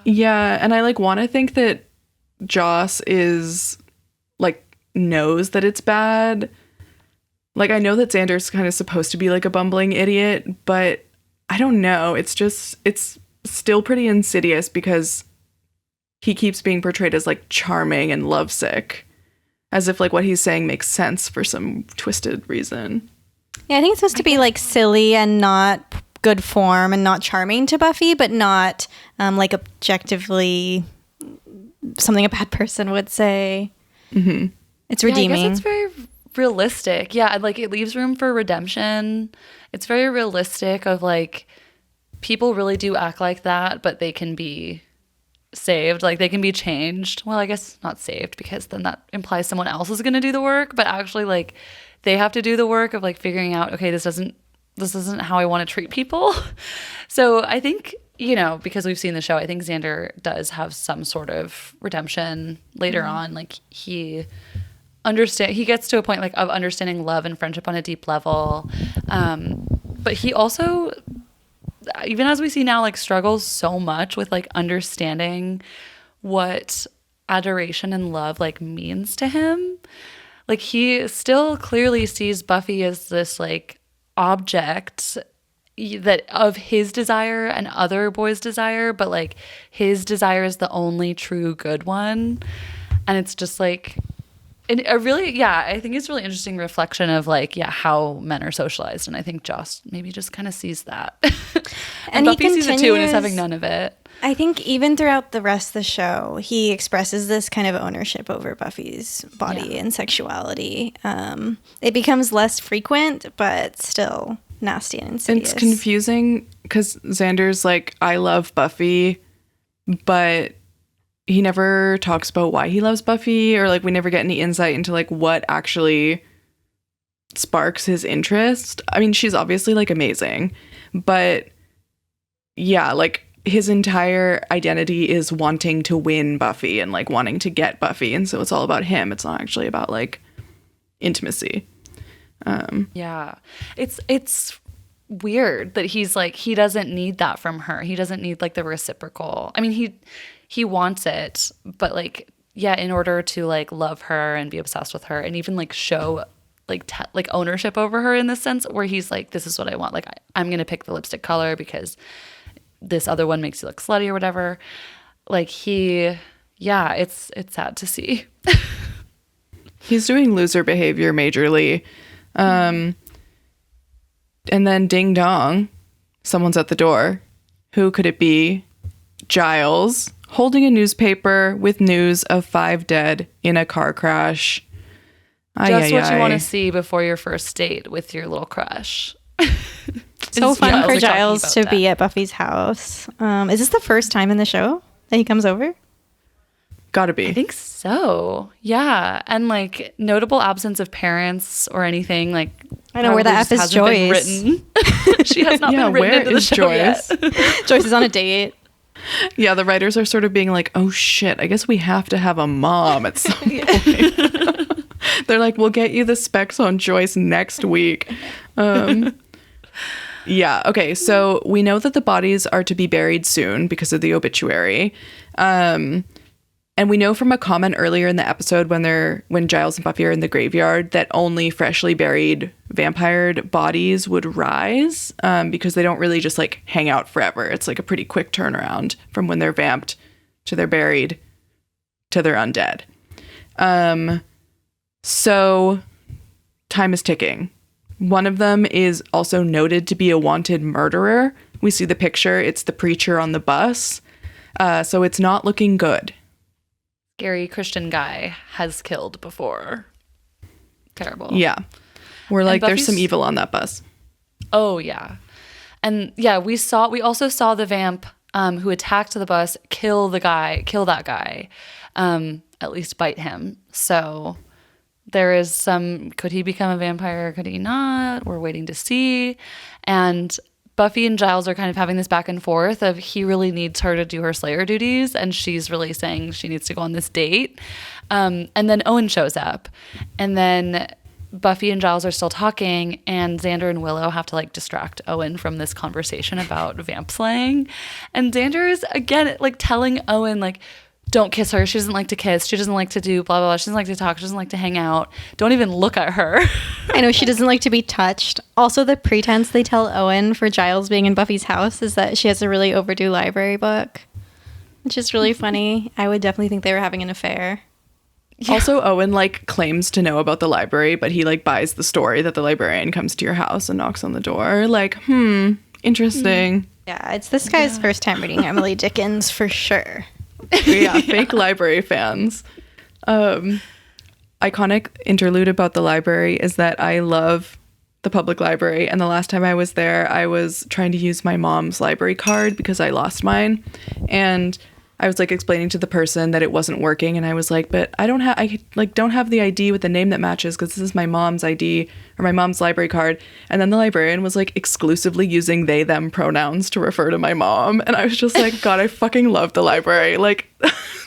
Yeah, and I like want to think that Joss is like knows that it's bad. Like, I know that Xander's kind of supposed to be like a bumbling idiot, but I don't know. It's still pretty insidious because he keeps being portrayed as like charming and lovesick, as if like what he's saying makes sense for some twisted reason. Yeah, I think it's supposed to be like silly and not good form and not charming to Buffy, but not like objectively something a bad person would say. Mm-hmm. It's redeeming. Yeah, I guess it's very realistic. Yeah, like it leaves room for redemption. It's very realistic of like people really do act like that, but they can be saved. Like they can be changed. Well, I guess not saved because then that implies someone else is going to do the work, but actually like they have to do the work of like figuring out, okay, this isn't how I want to treat people. So I think, you know, because we've seen the show, I think Xander does have some sort of redemption later on. Like he gets to a point like of understanding love and friendship on a deep level. But he also, even as we see now, like struggles so much with like understanding what adoration and love like means to him. Like he still clearly sees Buffy as this like object that of his desire and other boys' desire, but like his desire is the only true good one. And it's just like I think it's a really interesting reflection of like, how men are socialized. And I think Joss maybe just kind of sees that. and Buffy sees it too and is having none of it. I think even throughout the rest of the show, he expresses this kind of ownership over Buffy's body and sexuality. It becomes less frequent, but still nasty and insidious. It's confusing because Xander's like, I love Buffy, but he never talks about why he loves Buffy, or like we never get any insight into like what actually sparks his interest. I mean, she's obviously like amazing, but yeah, like his entire identity is wanting to win Buffy and like wanting to get Buffy, and so it's all about him. It's not actually about like intimacy. It's weird that he's like, he doesn't need that from her. He doesn't need like the reciprocal. I mean, he wants it, but like, in order to like love her and be obsessed with her and even like show like like ownership over her in this sense where he's like, this is what I want. Like I'm going to pick the lipstick color because this other one makes you look slutty or whatever. Like it's sad to see. He's doing loser behavior majorly. And then ding dong, someone's at the door. Who could it be? Giles, holding a newspaper with news of 5 dead in a car crash. Just what you want to see before your first date with your little crush. So fun for Giles to be at Buffy's house. Is this the first time in the show that he comes over? Gotta be. I think so. Yeah. And like notable absence of parents or anything. Like I know where the F is Joyce. She has not been written into the show Joyce? yet. Joyce is on a date. Yeah, the writers are sort of being like, oh shit, I guess we have to have a mom at some point. They're like, we'll get you the specs on Joyce next week. Yeah, okay, so we know that the bodies are to be buried soon because of the obituary. And we know from a comment earlier in the episode when Giles and Buffy are in the graveyard that only freshly buried vampired bodies would rise, because they don't really just like hang out forever. It's like a pretty quick turnaround from when they're vamped to they're buried to they're undead. So time is ticking. One of them is also noted to be a wanted murderer. We see the picture. It's the preacher on the bus. So it's not looking good. Scary Christian guy has killed before. Terrible. Yeah. We're like, there's Buffy's- some evil on that bus. Oh, yeah. And yeah, we also saw the vamp who attacked the bus kill that guy, at least bite him. So there is could he become a vampire? Could he not? We're waiting to see. And Buffy and Giles are kind of having this back and forth of he really needs her to do her Slayer duties, and she's really saying she needs to go on this date. And then Owen shows up, and then Buffy and Giles are still talking, and Xander and Willow have to like distract Owen from this conversation about vamp slaying. And Xander is again like telling Owen like, don't kiss her. She doesn't like to kiss. She doesn't like to do blah, blah, blah. She doesn't like to talk. She doesn't like to hang out. Don't even look at her. I know she doesn't like to be touched. Also, the pretense they tell Owen for Giles being in Buffy's house is that she has a really overdue library book, which is really funny. I would definitely think they were having an affair. Yeah. Also, Owen like claims to know about the library, but he like buys the story that the librarian comes to your house and knocks on the door. Like, interesting. Yeah, it's this guy's first time reading Emily Dickens for sure. Yeah, fake library fans. Iconic interlude about the library is that I love the public library, and the last time I was there, I was trying to use my mom's library card because I lost mine, and I was like explaining to the person that it wasn't working, and I was like, but I don't have the ID with the name that matches because this is my mom's ID or my mom's library card. And then the librarian was like exclusively using they them pronouns to refer to my mom, and I was just like, God, I fucking love the library. Like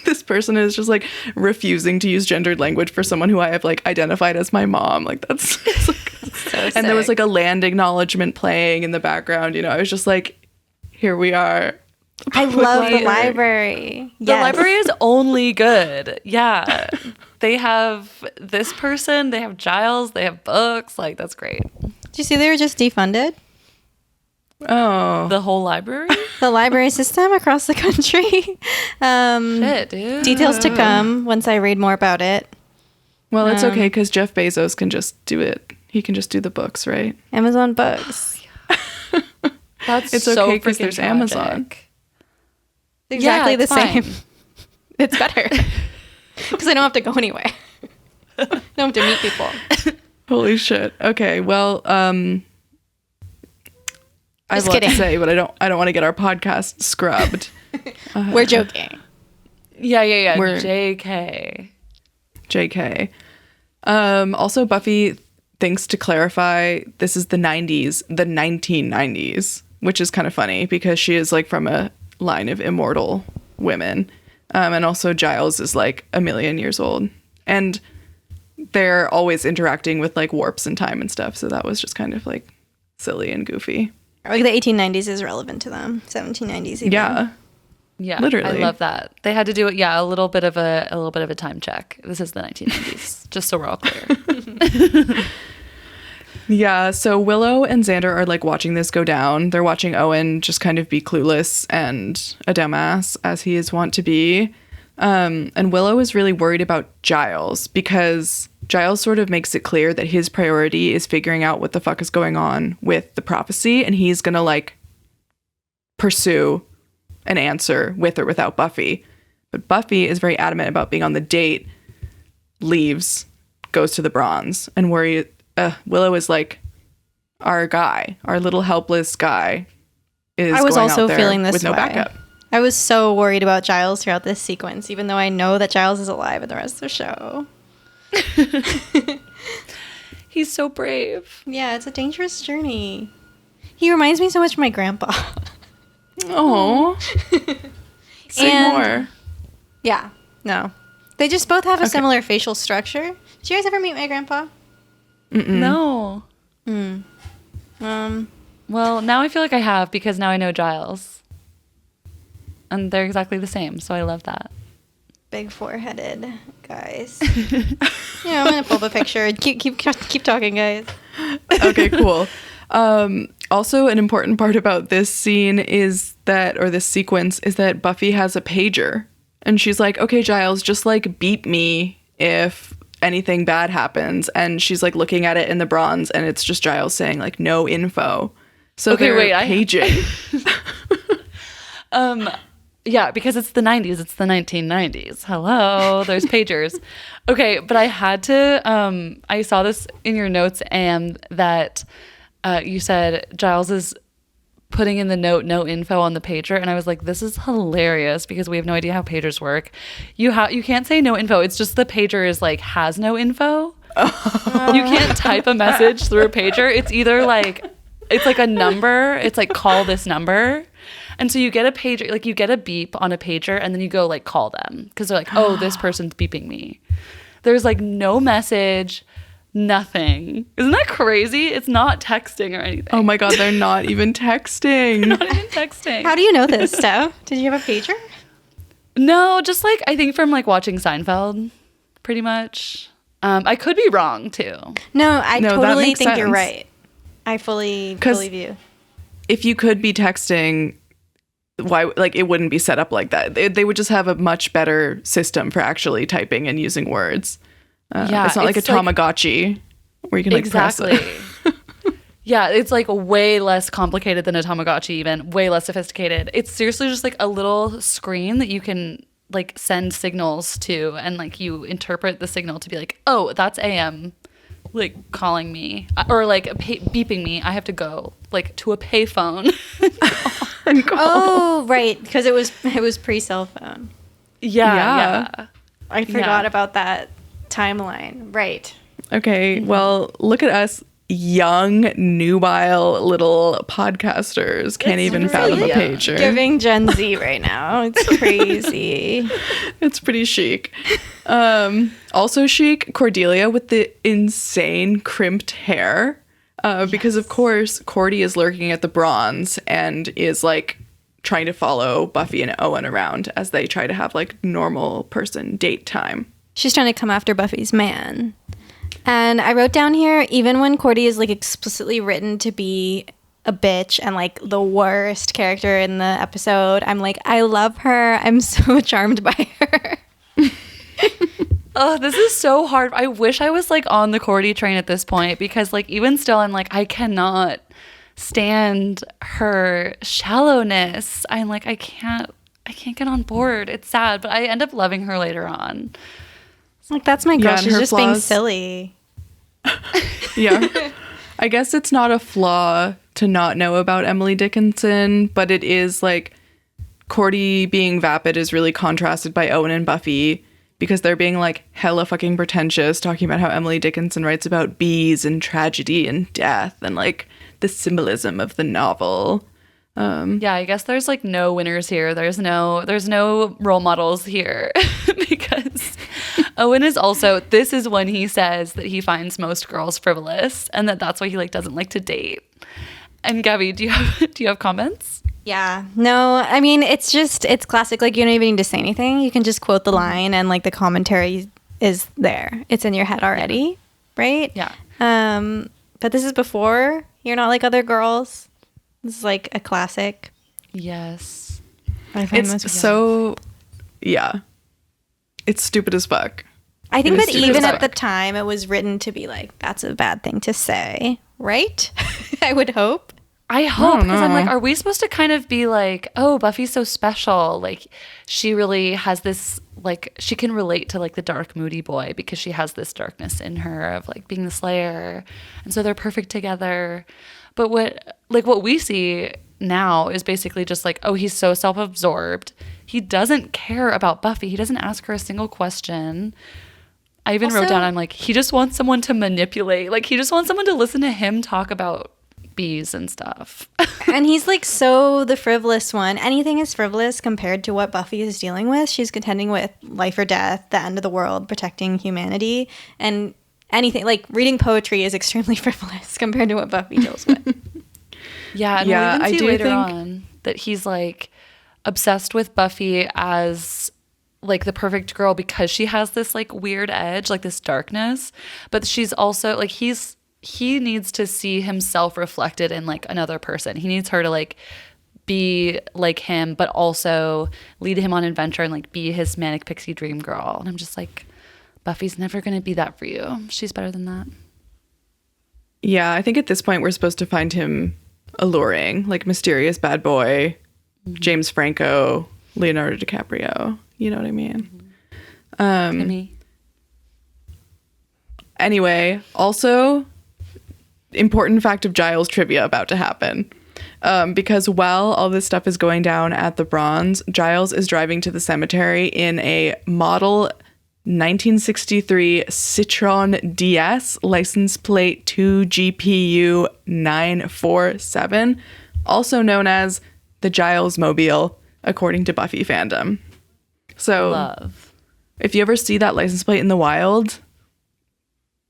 this person is just like refusing to use gendered language for someone who I have like identified as my mom. Like that's like, So and there was like a land acknowledgement playing in the background. You know, I was just like, here we are. I love the library. The library is only good. Yeah. They have this person, they have Giles, they have books. Like, that's great. Did you see they were just defunded? Oh. The whole library? The library system across the country. Shit, dude. Details to come once I read more about it. Well, it's okay because Jeff Bezos can just do it. He can just do the books, right? Amazon Books. That's It's so okay 'cause freaking there's tragic. Amazon. Exactly the it's same. fine. It's better. Because I don't have to go anywhere. I don't have to meet people. Holy shit. Okay, well, I have Just a lot to kidding. say, but I don't want to get our podcast scrubbed. We're joking. Yeah. We're- JK. JK. Also, Buffy thinks to clarify this is the 90s, the 1990s, which is kind of funny because she is like from a line of immortal women. And also Giles is like a million years old. And they're always interacting with like warps in time and stuff. So that was just kind of like silly and goofy. Like the 1890s is relevant to them. 1790s even. Yeah. Yeah, Literally. I love that. They had to do it. Yeah, a little bit of a time check. This is the 1990s, just so we're all clear. Yeah, so Willow and Xander are like watching this go down. They're watching Owen just kind of be clueless and a dumbass as he is wont to be. And Willow is really worried about Giles because Giles sort of makes it clear that his priority is figuring out what the fuck is going on with the prophecy, and he's gonna like pursue an answer with or without Buffy. But Buffy is very adamant about being on the date, leaves, goes to the bronze, and Willow is like, our guy, our little helpless guy is I was going also out there feeling this with no way. backup. I was so worried about Giles throughout this sequence, even though I know that Giles is alive in the rest of the show. He's so brave. Yeah, it's a dangerous journey. He reminds me so much of my grandpa. Oh, say And- more. Yeah, no. They just both have a Okay. similar facial structure. Did you guys ever meet my grandpa? No. Um, Well, now I feel like I have because now I know Giles. And they're exactly the same, so I love that. big foreheaded guys. I'm gonna pull up a picture. Keep talking, guys. Okay, cool. Also, an important part about this scene is that, or this sequence, is that Buffy has a pager. And she's like, okay, Giles, just like beep me if anything bad happens. And she's like looking at it in the bronze, and it's just Giles saying like no info. So Okay, they're wait, paging. Yeah, because it's the 90s. It's the 1990s. Hello, there's pagers. Okay, but I had to, I saw this in your notes, and that you said Giles is putting in the note, no info on the pager. And I was like, this is hilarious because we have no idea how pagers work. You can't say no info. It's just the pager is like, has no info. You can't type a message through a pager. It's either like, it's like a number. It's like, call this number. And so you get a pager, like you get a beep on a pager, and then you go like call them because they're like, oh, this person's beeping me. There's like no message, nothing. Isn't that crazy? It's not texting or anything. Oh my God, they're not even texting. Not even texting. How do you know this, Steph? Did you have a pager? No, just like I think from like watching Seinfeld, pretty much. I could be wrong too. No, I No, that totally makes think you're sense. right. I fully believe you. If you could be texting, why, like, it wouldn't be set up like that. They would just have a much better system for actually typing and using words. Yeah, it's not like a Tamagotchi where you can like exactly. press it. Yeah, it's like way less complicated than a Tamagotchi, even way less sophisticated. It's seriously just like a little screen that you can like send signals to, and like you interpret the signal to be like, oh, that's AM like calling me, or like beeping me. I have to go like to a payphone. Oh, right, because it was pre-cell phone. Yeah. I forgot about that timeline. Right. Okay, well, look at us young, nubile little podcasters. Can't even fathom a pager. Giving Gen Z right now. It's crazy. It's pretty chic. Also chic, Cordelia with the insane crimped hair. Because of course, Cordy is lurking at the bronze and is like trying to follow Buffy and Owen around as they try to have like normal person date time. She's trying to come after Buffy's man. And I wrote down here, even when Cordy is like explicitly written to be a bitch and like the worst character in the episode, I'm like, I love her. I'm so charmed by her. Oh, this is so hard. I wish I was like on the Cordy train at this point, because like even still I'm like, I cannot stand her shallowness. I'm like, I can't get on board. It's sad, but I end up loving her later on. Like, that's my girl. Yeah, and She's her just being flaws. silly. Yeah. I guess it's not a flaw to not know about Emily Dickinson, but it is like Cordy being vapid is really contrasted by Owen and Buffy, because they're being like hella fucking pretentious, talking about how Emily Dickinson writes about bees and tragedy and death and like the symbolism of the novel. Yeah, I guess there's like no winners here. There's no role models here because Owen is also, this is when he says that he finds most girls frivolous and that's why he like doesn't like to date. And Gabby, do you have comments? Yeah. No, I mean, it's classic. Like, you don't even need to say anything. You can just quote the line and like the commentary is there. It's in your head already, right? Yeah. But this is before You're Not Like Other Girls. This is like a classic. Yes. I find It's so, yeah. It's stupid as fuck. I think It is that stupid even as at the fuck. time, it was written to be like, that's a bad thing to say, right? I would hope. I hope, don't because I'm like, know. are we supposed to kind of be like, oh, Buffy's so special. Like, she really has this, like, she can relate to like the dark, moody boy because she has this darkness in her of like being the Slayer. And so they're perfect together. But what we see now is basically just like, oh, he's so self-absorbed. He doesn't care about Buffy. He doesn't ask her a single question. I even wrote Also- down, I'm like, he just wants someone to manipulate. Like, he just wants someone to listen to him talk about bees and stuff. And he's like so the frivolous one. Anything is frivolous compared to what Buffy is dealing with. She's contending with life or death, the end of the world, protecting humanity. And anything like reading poetry is extremely frivolous compared to what Buffy deals with. Yeah, and Yeah, we'll I even see do later think- on that he's like obsessed with Buffy as like the perfect girl because she has this like weird edge, like this darkness, but she's also like he needs to see himself reflected in like another person. He needs her to like be like him, but also lead him on adventure and like be his manic pixie dream girl. And I'm just like, Buffy's never going to be that for you. She's better than that. Yeah, I think at this point we're supposed to find him alluring, like mysterious bad boy, James Franco, Leonardo DiCaprio. You know what I mean? Me. Anyway, also, important fact of Giles trivia about to happen. Because while all this stuff is going down at the Bronze, Giles is driving to the cemetery in a model 1963 Citroen DS, license plate 2GPU 947, also known as the Giles Mobile, according to Buffy fandom. So, Love. if you ever see that license plate in the wild,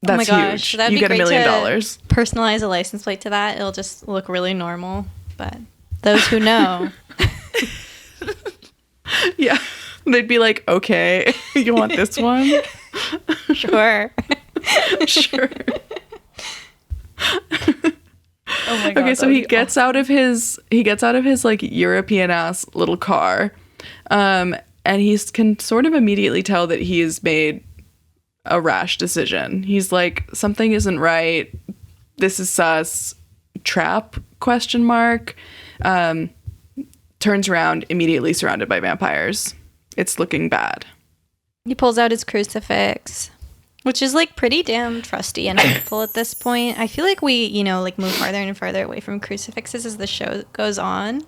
that's oh my gosh, huge. That'd You be get $1 great million. to personalize a license plate to that. It'll just look really normal. But those who know. Yeah. They'd be like, okay, you want this one? Sure. Sure. Oh my god. Okay, so he gets out of his like European ass little car. And he can sort of immediately tell that he has made a rash decision. He's like, something isn't right. This is sus. Trap ? Turns around, immediately surrounded by vampires. It's looking bad. He pulls out his crucifix, which is like pretty damn trusty and helpful at this point. I feel like we, like move farther and farther away from crucifixes as the show goes on.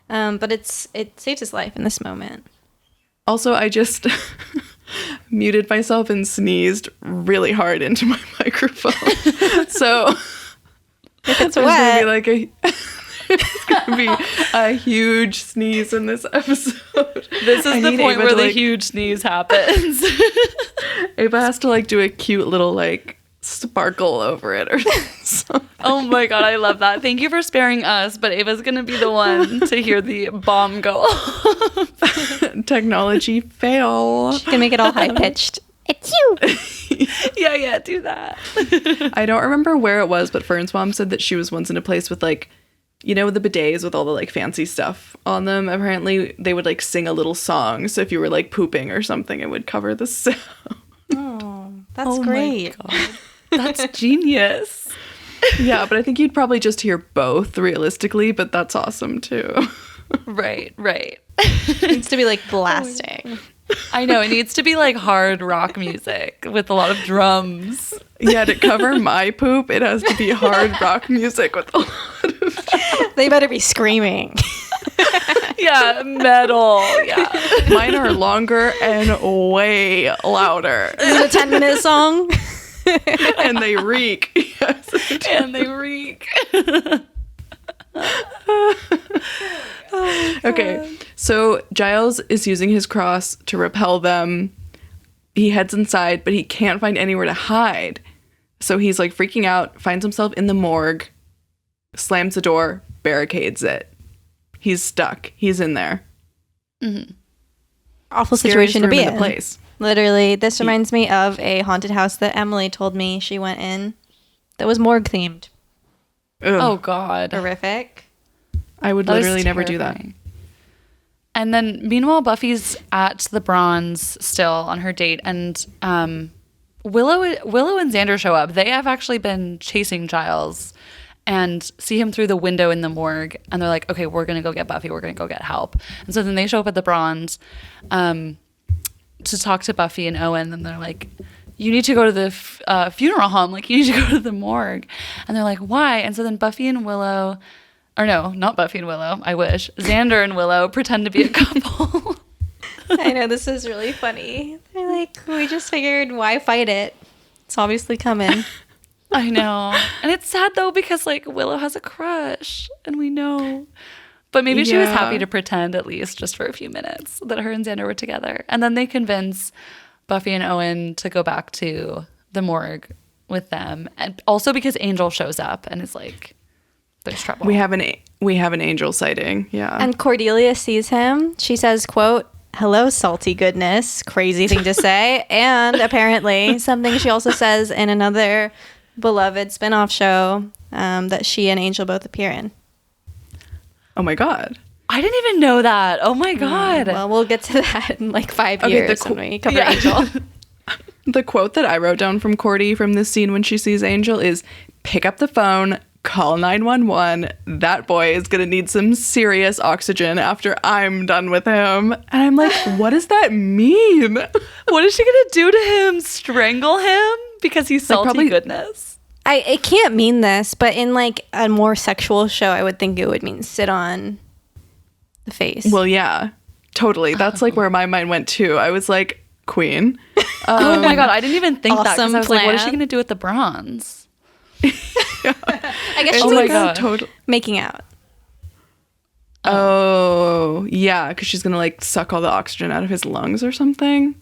But it saves his life in this moment. Also, I just muted myself and sneezed really hard into my microphone. So If it's there's wet. gonna be a huge sneeze in this episode. This is the point Ava where to, the like, huge sneeze happens. Ava has to like do a cute little like sparkle over it or something. Oh my god, I love that. Thank you for sparing us, but Ava's gonna be the one to hear the bomb go off. Technology fail. She can make it all high pitched. It's you. Yeah, do that. I don't remember where it was, but Fern's mom said that she was once in a place with like, the bidets with all the like fancy stuff on them. Apparently they would like sing a little song. So if you were like pooping or something, it would cover the sound. Oh, that's great. My god. That's genius. Yeah, but I think you'd probably just hear both realistically, but that's awesome too. Right. It needs to be like blasting. I know, it needs to be like hard rock music with a lot of drums. Yeah, to cover my poop, it has to be hard rock music with a lot of drums. They better be screaming. Yeah, metal. Yeah. Mine are longer and way louder. Is it a 10-minute song? And they reek. Yes. And they reek. Okay, so Giles is using his cross to repel them. He heads inside, but he can't find anywhere to hide. So he's like freaking out, finds himself in the morgue, slams the door, barricades it. He's stuck. He's in there. Mm-hmm. Awful Scariest situation to room be in in. the place. Literally, this reminds me of a haunted house that Emily told me she went in that was morgue themed. Ugh. Oh god. Horrific. I would That is literally never do that. terrifying. And then meanwhile, Buffy's at the Bronze still on her date, and Willow and Xander show up. They have actually been chasing Giles and see him through the window in the morgue, and they're like, okay, we're gonna go get Buffy, we're gonna go get help. And so then they show up at the Bronze to talk to Buffy and Owen, and they're like, you need to go to the funeral home, like you need to go to the morgue. And they're like, why? And so then Buffy and Willow, or no, not Buffy and Willow, I wish, Xander and Willow pretend to be a couple. I know, this is really funny. They're like, we just figured, why fight it? It's obviously coming. I know. And it's sad though, because like Willow has a crush and we know. But maybe she was Yeah. happy to pretend, at least just for a few minutes, that her and Xander were together. And then they convince Buffy and Owen to go back to the morgue with them. And also because Angel shows up and is like, there's trouble. We have an angel sighting. Yeah. And Cordelia sees him. She says, quote, hello, salty goodness. Crazy thing to say. And apparently something she also says in another beloved spinoff show that she and Angel both appear in. Oh my God. I didn't even know that. Oh my God. Well, we'll get to that in like 5 years when we cover Angel. The quote that I wrote down from Cordy from this scene when she sees Angel is, pick up the phone, call 911. That boy is going to need some serious oxygen after I'm done with him. And I'm like, what does that mean? What is she going to do to him? Strangle him? Because he's salty probably- goodness. It can't mean this, but in like a more sexual show, I would think it would mean sit on the face. Well, yeah, totally. That's like where my mind went too. I was like, Queen. Oh my God. I didn't even think that. 'Cause Awesome I was like, what is she plan. going to do with the bronze? I guess It's she's my like God. total. making out. Oh, yeah, because she's going to like suck all the oxygen out of his lungs or something.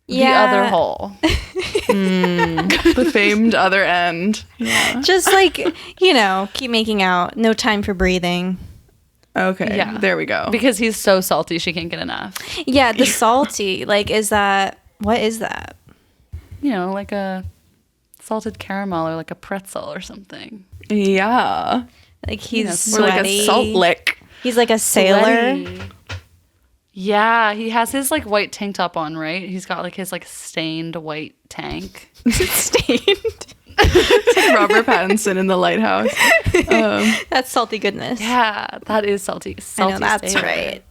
The other hole. The famed other end. Yeah. Just like, keep making out. No time for breathing. Okay. Yeah. There we go. Because he's so salty, she can't get enough. Yeah, the salty. Like, what is that? Like a salted caramel or like a pretzel or something. Yeah. Like he's Or like sweaty. a salt lick. He's like a sailor. Sweaty. Yeah, he has his like white tank top on, right? He's got like his like stained white tank. Stained. Robert Pattinson in The Lighthouse. That's salty goodness. Yeah, that is salty. I Salty know that's sailor. right.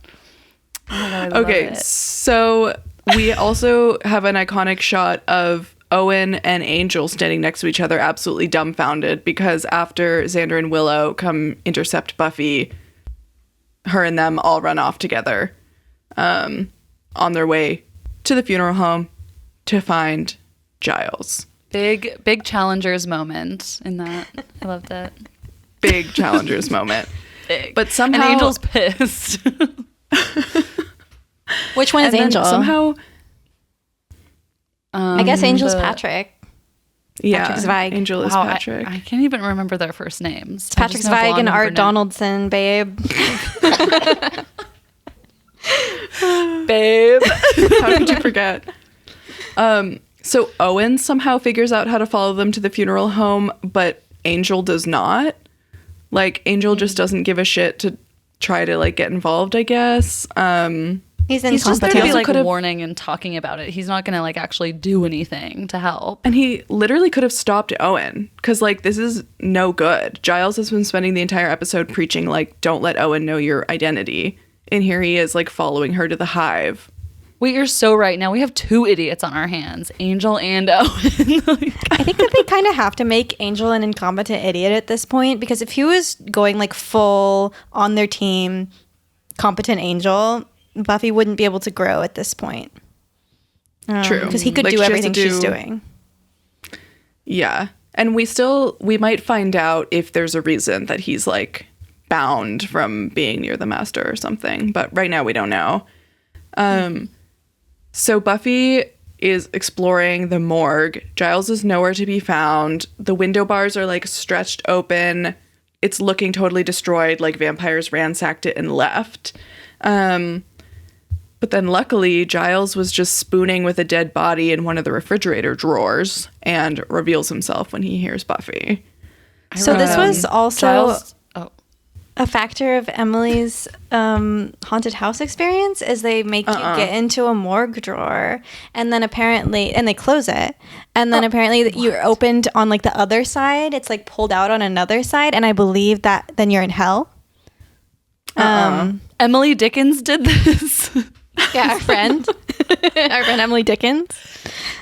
Oh my God, I love Okay, it. so we also have an iconic shot of Owen and Angel standing next to each other, absolutely dumbfounded, because after Xander and Willow come intercept Buffy, her and them all run off together on their way to the funeral home to find Giles. Big challengers moment in that. I loved it. Big challengers moment. Big. But somehow... And Angel's pissed. Which one is and then Angel? somehow... I guess Angel's the- Patrick. Yeah, Patrick Zweig. Angel is Wow, Patrick. I can't even remember their first names. It's Patrick Zweig and Art Donaldson, babe. Babe. How could you forget? So Owen somehow figures out how to follow them to the funeral home, but Angel does not. Like, Angel just doesn't give a shit to try to, like, get involved, I guess. He's He's just there to incompetent. be like could've- warning and talking about it. He's not gonna like actually do anything to help. And he literally could have stopped Owen, because, like, this is no good. Giles has been spending the entire episode preaching, like, don't let Owen know your identity. And here he is, like, following her to the hive. Wait, you're so right. Now we have two idiots on our hands, Angel and Owen. I think that they kind of have to make Angel an incompetent idiot at this point, because if he was going like full on their team, competent Angel, Buffy wouldn't be able to grow at this point. True. Because he could Like, do she has to everything she's do- doing. Yeah. And we might find out if there's a reason that he's, like, bound from being near the master or something. But right now we don't know. So Buffy is exploring the morgue. Giles is nowhere to be found. The window bars are, like, stretched open. It's looking totally destroyed, like vampires ransacked it and left. But then luckily, Giles was just spooning with a dead body in one of the refrigerator drawers and reveals himself when he hears Buffy. So this was also Giles. Oh, a factor of Emily's haunted house experience, is they make you get into a morgue drawer, and then apparently, and they close it, and then apparently you're opened on like the other side. It's like pulled out on another side, and I believe that then you're in hell. Emily Dickens did this. Yeah, our friend Emily Dickens.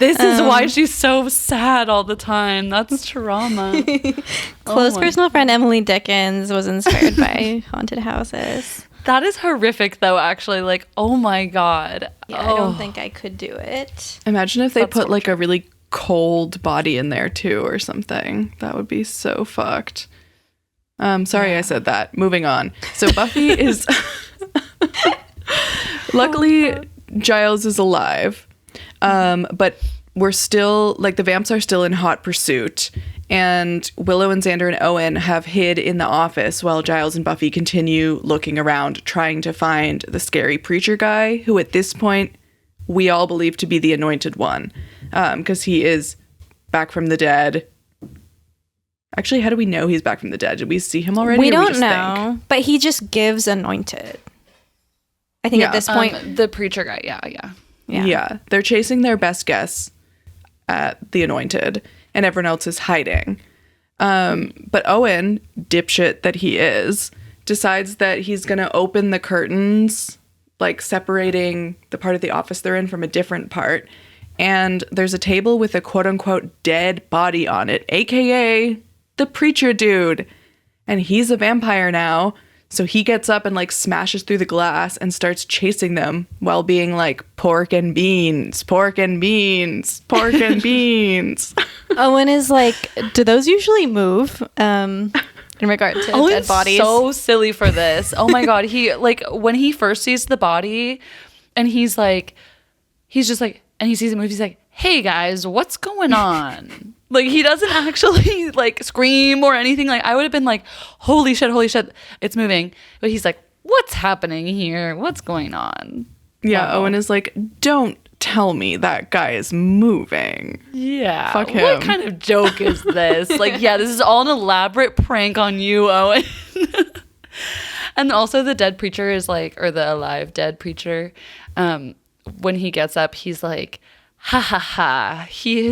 This is why she's so sad all the time. That's trauma. Close my personal friend Emily Dickens was inspired by haunted houses. That is horrific, though, actually. Like, oh my God. Yeah, I don't think I could do it. Imagine if they That's put, like, a really cold body in there, too, or something. That would be so fucked. Sorry I said that. Moving on. So Buffy is... Luckily, Giles is alive. But we're still, like, the vamps are still in hot pursuit. And Willow and Xander and Owen have hid in the office while Giles and Buffy continue looking around, trying to find the scary preacher guy, who at this point we all believe to be the Anointed One, because he is back from the dead. Actually, how do we know he's back from the dead? Did we see him already? We or don't just know, think? but he just gives Anointed. I think at this point, the preacher guy, Yeah, they're chasing their best guess at the Anointed, and everyone else is hiding. But Owen, dipshit that he is, decides that he's going to open the curtains, like separating the part of the office they're in from a different part. And there's a table with a quote-unquote dead body on it, aka the preacher dude. And he's a vampire now. So he gets up and like smashes through the glass and starts chasing them while being like, pork and beans, pork and beans, pork and beans. Owen is like, do those usually move in regard to dead bodies? So silly for this. Oh my God. He like when he first sees the body and he's just like, and he sees it move, he's like, hey guys, what's going on? Like, he doesn't actually like scream or anything. Like, I would have been like, holy shit, it's moving. But he's like, what's happening here? What's going on? Yeah, Wow. Owen is like, don't tell me that guy is moving. Yeah. Fuck him. What kind of joke is this? Like, yeah, this is all an elaborate prank on you, Owen. And also the dead preacher is like, or the alive dead preacher, when he gets up, he's like, ha ha ha, he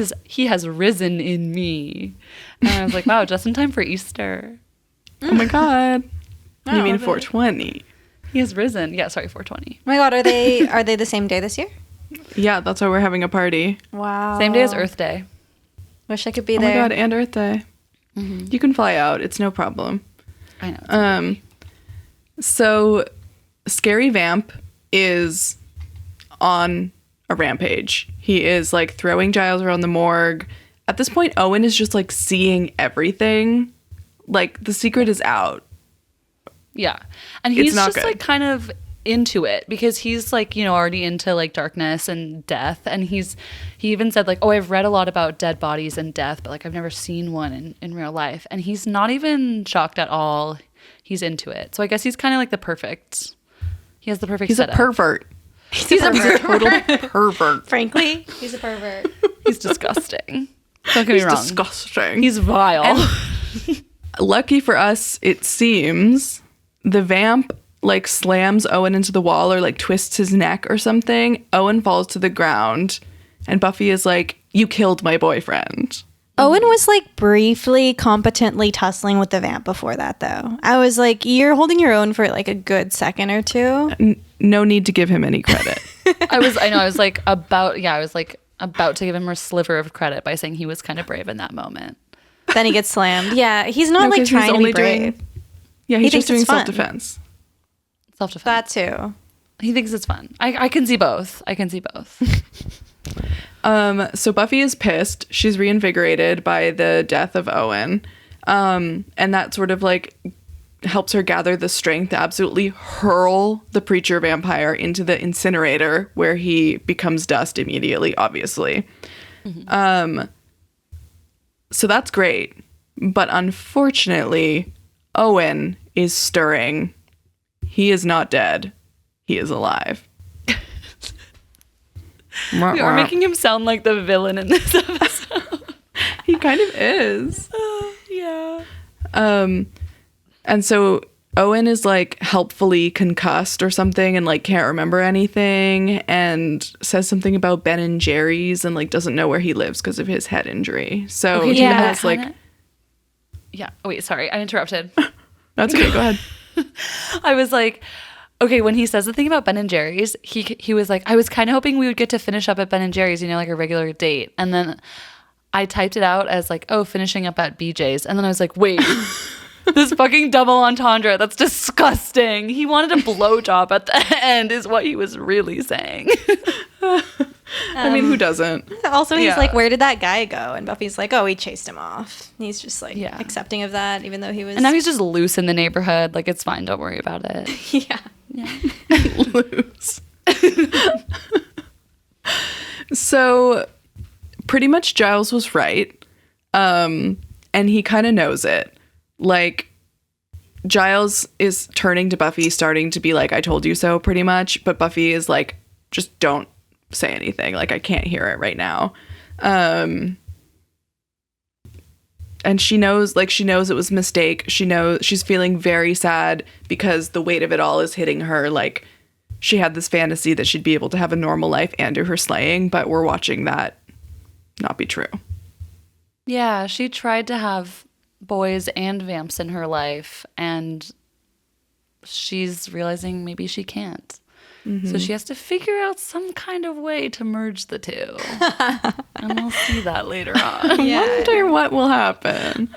has risen in me. And I was like, wow, just in time for Easter. Oh my God. Oh, You mean love it. 420? He has risen. Yeah, sorry, 420. Oh my God, are they the same day this year? Yeah, that's why we're having a party. Wow. Same day as Earth Day. Wish I could be Oh there. my God, and Earth Day. You can fly out. It's no problem. I know. So Scary Vamp is on a rampage. He is like throwing Giles around the morgue. At this point, Owen is just like seeing everything. Like the secret is out. Yeah. And he's not just good. like kind of into it because he's like, you know, already into like darkness and death. And he even said like, oh, I've read a lot about dead bodies and death, but like I've never seen one in real life. And he's not even shocked at all. He's into it. So I guess he's kind of like he has the perfect He's setup. a pervert. He's a pervert. Total pervert. Frankly, he's a pervert. He's disgusting. Don't get me He's wrong. disgusting. He's vile. Lucky for us, it seems, the vamp like slams Owen into the wall or like twists his neck or something. Owen falls to the ground and Buffy is like, you killed my boyfriend. Owen was like briefly competently tussling with the vamp before that though. I was like, you're holding your own for like a good second or two. No need to give him any credit. I was about to give him a sliver of credit by saying he was kind of brave in that moment. Then he gets slammed. Yeah, he's not No, like 'cause he's trying to be only brave. Yeah, He he's thinks just doing it's fun. self-defense. Self-defense. That too. He thinks it's fun. I can see both. So Buffy is pissed. She's reinvigorated by the death of Owen. And that sort of like helps her gather the strength to absolutely hurl the preacher vampire into the incinerator where he becomes dust immediately, obviously. So that's great. But unfortunately, Owen is stirring. He is not dead. He is alive. We are making him sound like the villain in this episode. He kind of is. Yeah. And so Owen is like helpfully concussed or something and like can't remember anything and says something about Ben and Jerry's and like doesn't know where he lives because of his head injury. So Okay, he yeah. has like, Yeah. Oh, wait, sorry. I interrupted. that's okay, go ahead. I was like, okay, when he says the thing about Ben and Jerry's, he was like, I was kind of hoping we would get to finish up at Ben and Jerry's, you know, like a regular date. And then I typed it out as like, oh, finishing up at BJ's. And then I was like, wait, this fucking double entendre, that's disgusting. He wanted a blowjob at the end is what he was really saying. I mean, who doesn't? Also, he's Yeah. like, where did that guy go? And Buffy's like, oh, he chased him off. And he's just like Yeah. accepting of that, even though he was. And now he's just loose in the neighborhood. Like, it's fine. Don't worry about it. yeah. Lose. So pretty much Giles was right. And and he kind of knows it. Like, Giles is turning to Buffy, starting to be like, I told you so, pretty much. But Buffy is like, just don't say anything. Like, I can't hear it right now. And she knows it was a mistake. She knows she's feeling very sad because the weight of it all is hitting her. Like, she had this fantasy that she'd be able to have a normal life and do her slaying, but we're watching that not be true. Yeah, she tried to have boys and vamps in her life, and she's realizing maybe she can't. So she has to figure out some kind of way to merge the two. And we'll see that later on. Yeah. I wonder what will happen.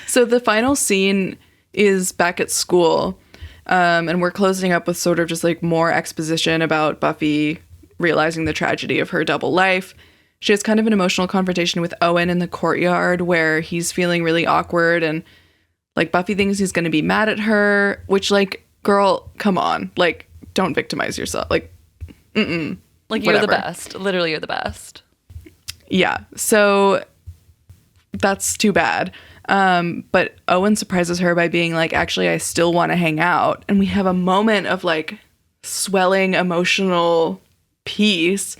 So the final scene is back at school, and we're closing up with sort of just like more exposition about Buffy realizing the tragedy of her double life. She has kind of an emotional confrontation with Owen in the courtyard where he's feeling really awkward, and like Buffy thinks he's going to be mad at her, which, like, girl, come on. Like, don't victimize yourself. Like, Like, you're whatever. the best. Literally, you're the best. Yeah. So that's too bad. But Owen surprises her by being like, actually, I still want to hang out. And we have a moment of like swelling emotional peace,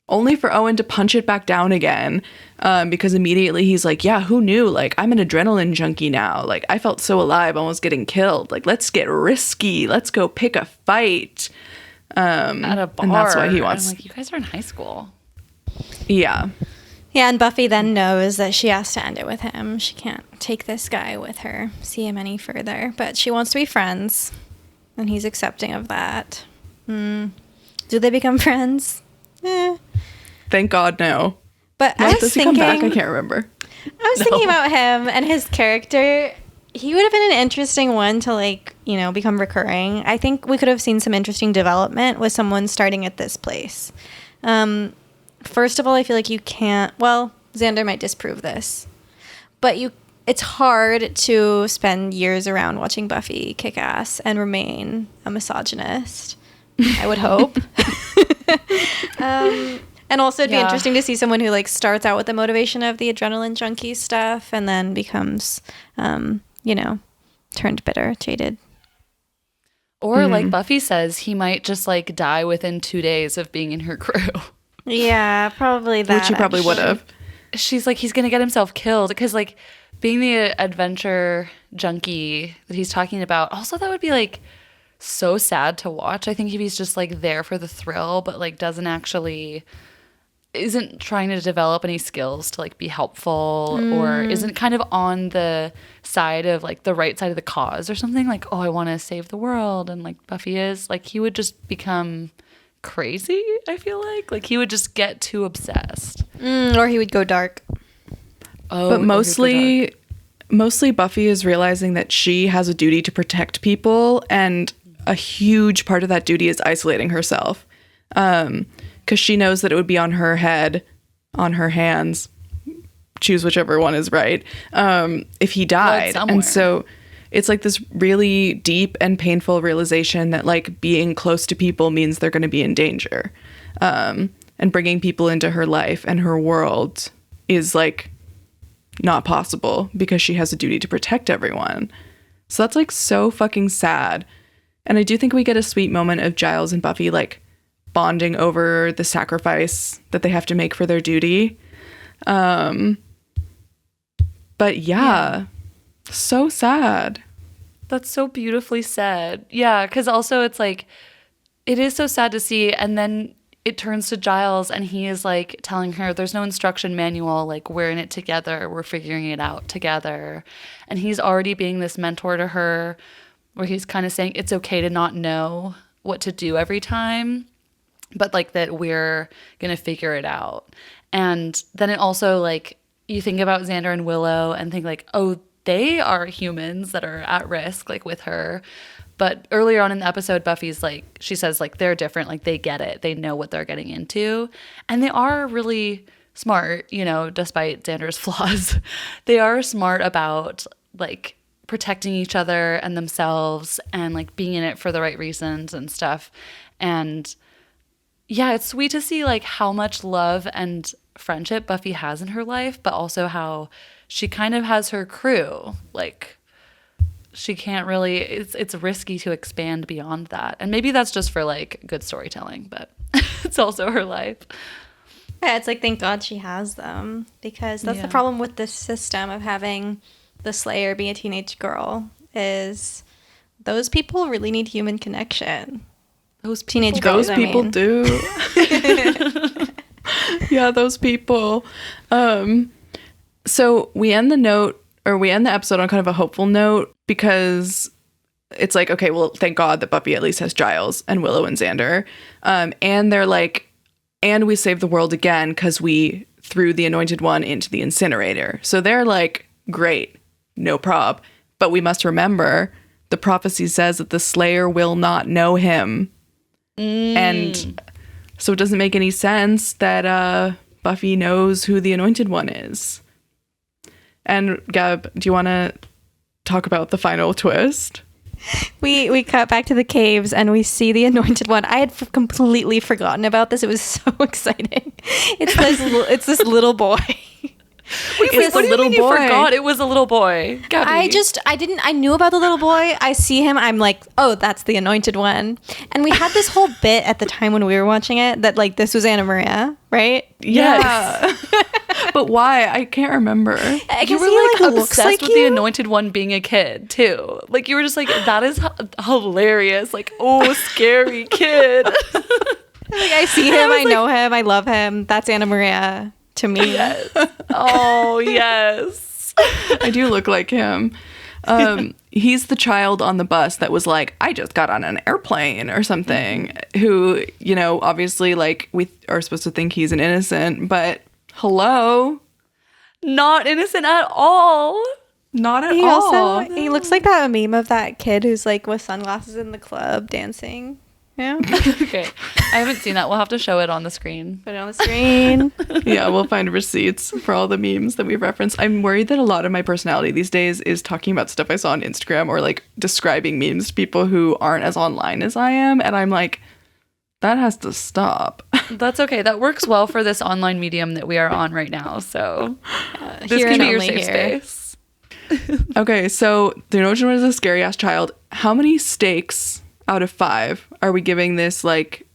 only for Owen to punch it back down again. Because immediately he's like, yeah, who knew? Like, I'm an adrenaline junkie now. Like, I felt so alive, almost getting killed. Like, let's get risky. Let's go pick a fight. At a bar. And that's why he wants. I'm like, you guys are in high school. Yeah. Yeah, and Buffy then knows that she has to end it with him. She can't take this guy with her, see him any further. But she wants to be friends, and he's accepting of that. Do they become friends? Thank God, no. But Well, I was does he thinking, come back? I can't remember. I was thinking about him and his character. He would have been an interesting one to, like, you know, become recurring. I think we could have seen some interesting development with someone starting at this place. First of all, I feel like you can't, well, Xander might disprove this, but it's hard to spend years around watching Buffy kick ass and remain a misogynist, I would hope. And also it'd be interesting to see someone who, like, starts out with the motivation of the adrenaline junkie stuff and then becomes, you know, turned bitter, jaded. Or like Buffy says, he might just like die within 2 days of being in her crew. Yeah, probably that. Which he probably would have. She's like, he's going to get himself killed. Because like being the adventure junkie that he's talking about, also that would be like so sad to watch. I think if he's just like there for the thrill, but like isn't trying to develop any skills to like be helpful or isn't kind of on the side of like the right side of the cause or something, like, oh, I want to save the world, and like Buffy is, like, he would just become crazy. I feel like he would just get too obsessed, or he would go dark. But mostly Buffy is realizing that she has a duty to protect people, and a huge part of that duty is isolating herself. Because she knows that it would be on her head, on her hands, choose whichever one is right, if he died. And so it's like this really deep and painful realization that like being close to people means they're going to be in danger. And bringing people into her life and her world is like not possible because she has a duty to protect everyone. So that's like so fucking sad. And I do think we get a sweet moment of Giles and Buffy like bonding over the sacrifice that they have to make for their duty. But yeah, so sad. That's so beautifully said. Yeah, because also it's like, it is so sad to see. And then it turns to Giles and he is like telling her there's no instruction manual. Like, we're in it together. We're figuring it out together. And he's already being this mentor to her where he's kind of saying it's okay to not know what to do every time, but like that we're going to figure it out. And then it also like, you think about Xander and Willow and think like, oh, they are humans that are at risk, like with her. But earlier on in the episode, Buffy's like, she says like, they're different. Like they get it. They know what they're getting into. And they are really smart, you know, despite Xander's flaws. They are smart about like protecting each other and themselves and like being in it for the right reasons and stuff. And yeah, it's sweet to see like how much love and friendship Buffy has in her life, but also how she kind of has her crew. Like, she can't really, it's risky to expand beyond that. And maybe that's just for like good storytelling, but it's also her life. Yeah, it's like, thank God she has them, because that's the problem with this system of having the Slayer be a teenage girl, is those people really need human connection. Those teenage girls, those people do. Yeah, those people. So we end the episode on kind of a hopeful note, because it's like, okay, well, thank God that Buffy at least has Giles and Willow and Xander. And they're like, and we saved the world again because we threw the Anointed One into the incinerator. So they're like, great, no prob. But we must remember the prophecy says that the Slayer will not know him. And so it doesn't make any sense that Buffy knows who the Anointed One is. And Gab, do you want to talk about the final twist? We cut back to the caves and we see the Anointed One. I had completely forgotten about this. It was so exciting. It's this little boy. What do you mean you forgot it was a little boy? Gabby. I knew about the little boy. I see him. I'm like, oh, that's the Anointed One. And we had this whole bit at the time when we were watching it that like this was Anna Maria, right? Yes. Yeah. But why? I can't remember. You were like obsessed with the Anointed One being a kid too. Like you were just like, that is hilarious. Like, oh, scary kid. Like I see him, I know him, I love him. That's Anna Maria to me. Yes. Oh, yes. I do look like him. He's the child on the bus that was like, I just got on an airplane or something, who, you know, obviously like we are supposed to think he's an innocent, but hello. Not innocent at all. Not at all. He looks like that meme of that kid who's like with sunglasses in the club dancing. Yeah. Okay. I haven't seen that. We'll have to show it on the screen. Put it on the screen. Yeah, we'll find receipts for all the memes that we reference. I'm worried that a lot of my personality these days is talking about stuff I saw on Instagram or like describing memes to people who aren't as online as I am. And I'm like, that has to stop. That's okay. That works well for this online medium that we are on right now. So this can be your safe space. Okay, so the Anointed One is a scary ass child. How many stakes out of 5 are we giving this, like,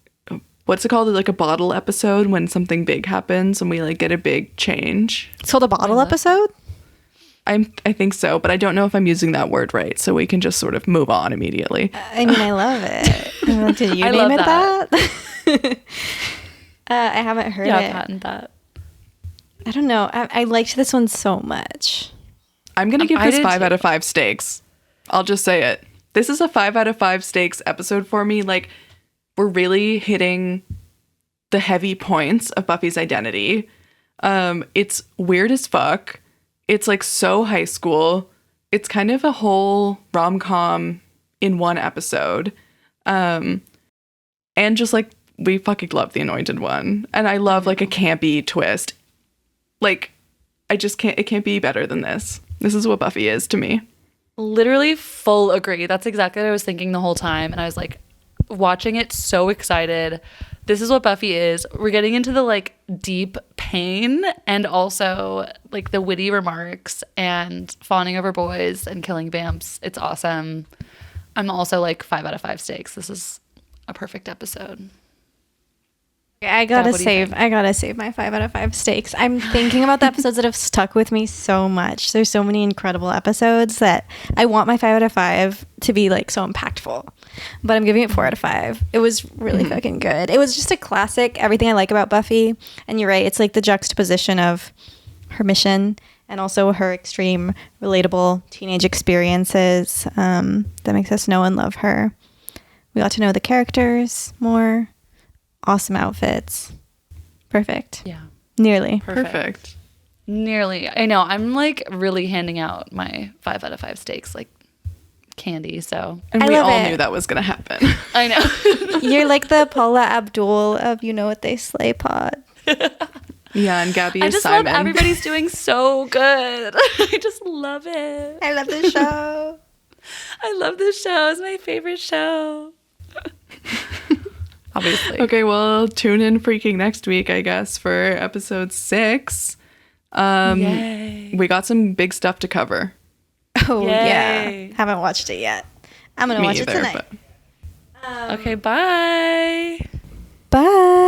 what's it called, like a bottle episode when something big happens and we like get a big change? It's called a bottle episode? I think so, but I don't know if I'm using that word right, so we can just sort of move on immediately. I mean, I love it. Did you name it that? I haven't heard it. Yeah, patent that. I don't know. I liked this one so much. I'm going to give this 5 out of 5 stakes. I'll just say it. This is a 5 out of 5 stakes episode for me. Like, we're really hitting the heavy points of Buffy's identity. It's weird as fuck. It's like so high school. It's kind of a whole rom-com in one episode. And just like, we fucking love the Anointed One. And I love like a campy twist. Like, it can't be better than this. This is what Buffy is to me. Literally full agree. That's exactly what I was thinking the whole time. And I was like watching it so excited. This is what Buffy is. We're getting into the like deep pain and also like the witty remarks and fawning over boys and killing vamps. It's awesome. I'm also like 5 out of 5 stakes. This is a perfect episode. I gotta save my 5 out of 5 stakes. I'm thinking about the episodes that have stuck with me so much. There's so many incredible episodes that I want my 5 out of 5 to be like so impactful, but I'm giving it 4 out of 5. It was really fucking good. It was just a classic. Everything I like about Buffy, and you're right, it's like the juxtaposition of her mission and also her extreme relatable teenage experiences that makes us know and love her. We got to know the characters more. Awesome outfits. Perfect. Yeah. Nearly. Perfect. Nearly. I know. I'm like really handing out my 5 out of 5 stakes like candy. So and we all knew that was going to happen. I know. You're like the Paula Abdul of You Know What They Slay pod. Yeah, and Gabby I is just Simon. love everybody's doing so good. I just love it. I love this show. I love this show. It's my favorite show. obviously. Okay, well, tune in freaking next week, I guess, for episode 6. Yay. We got some big stuff to cover. Oh, Yay. yeah. Haven't watched it yet. I'm going to watch it tonight. but Okay, bye. Bye.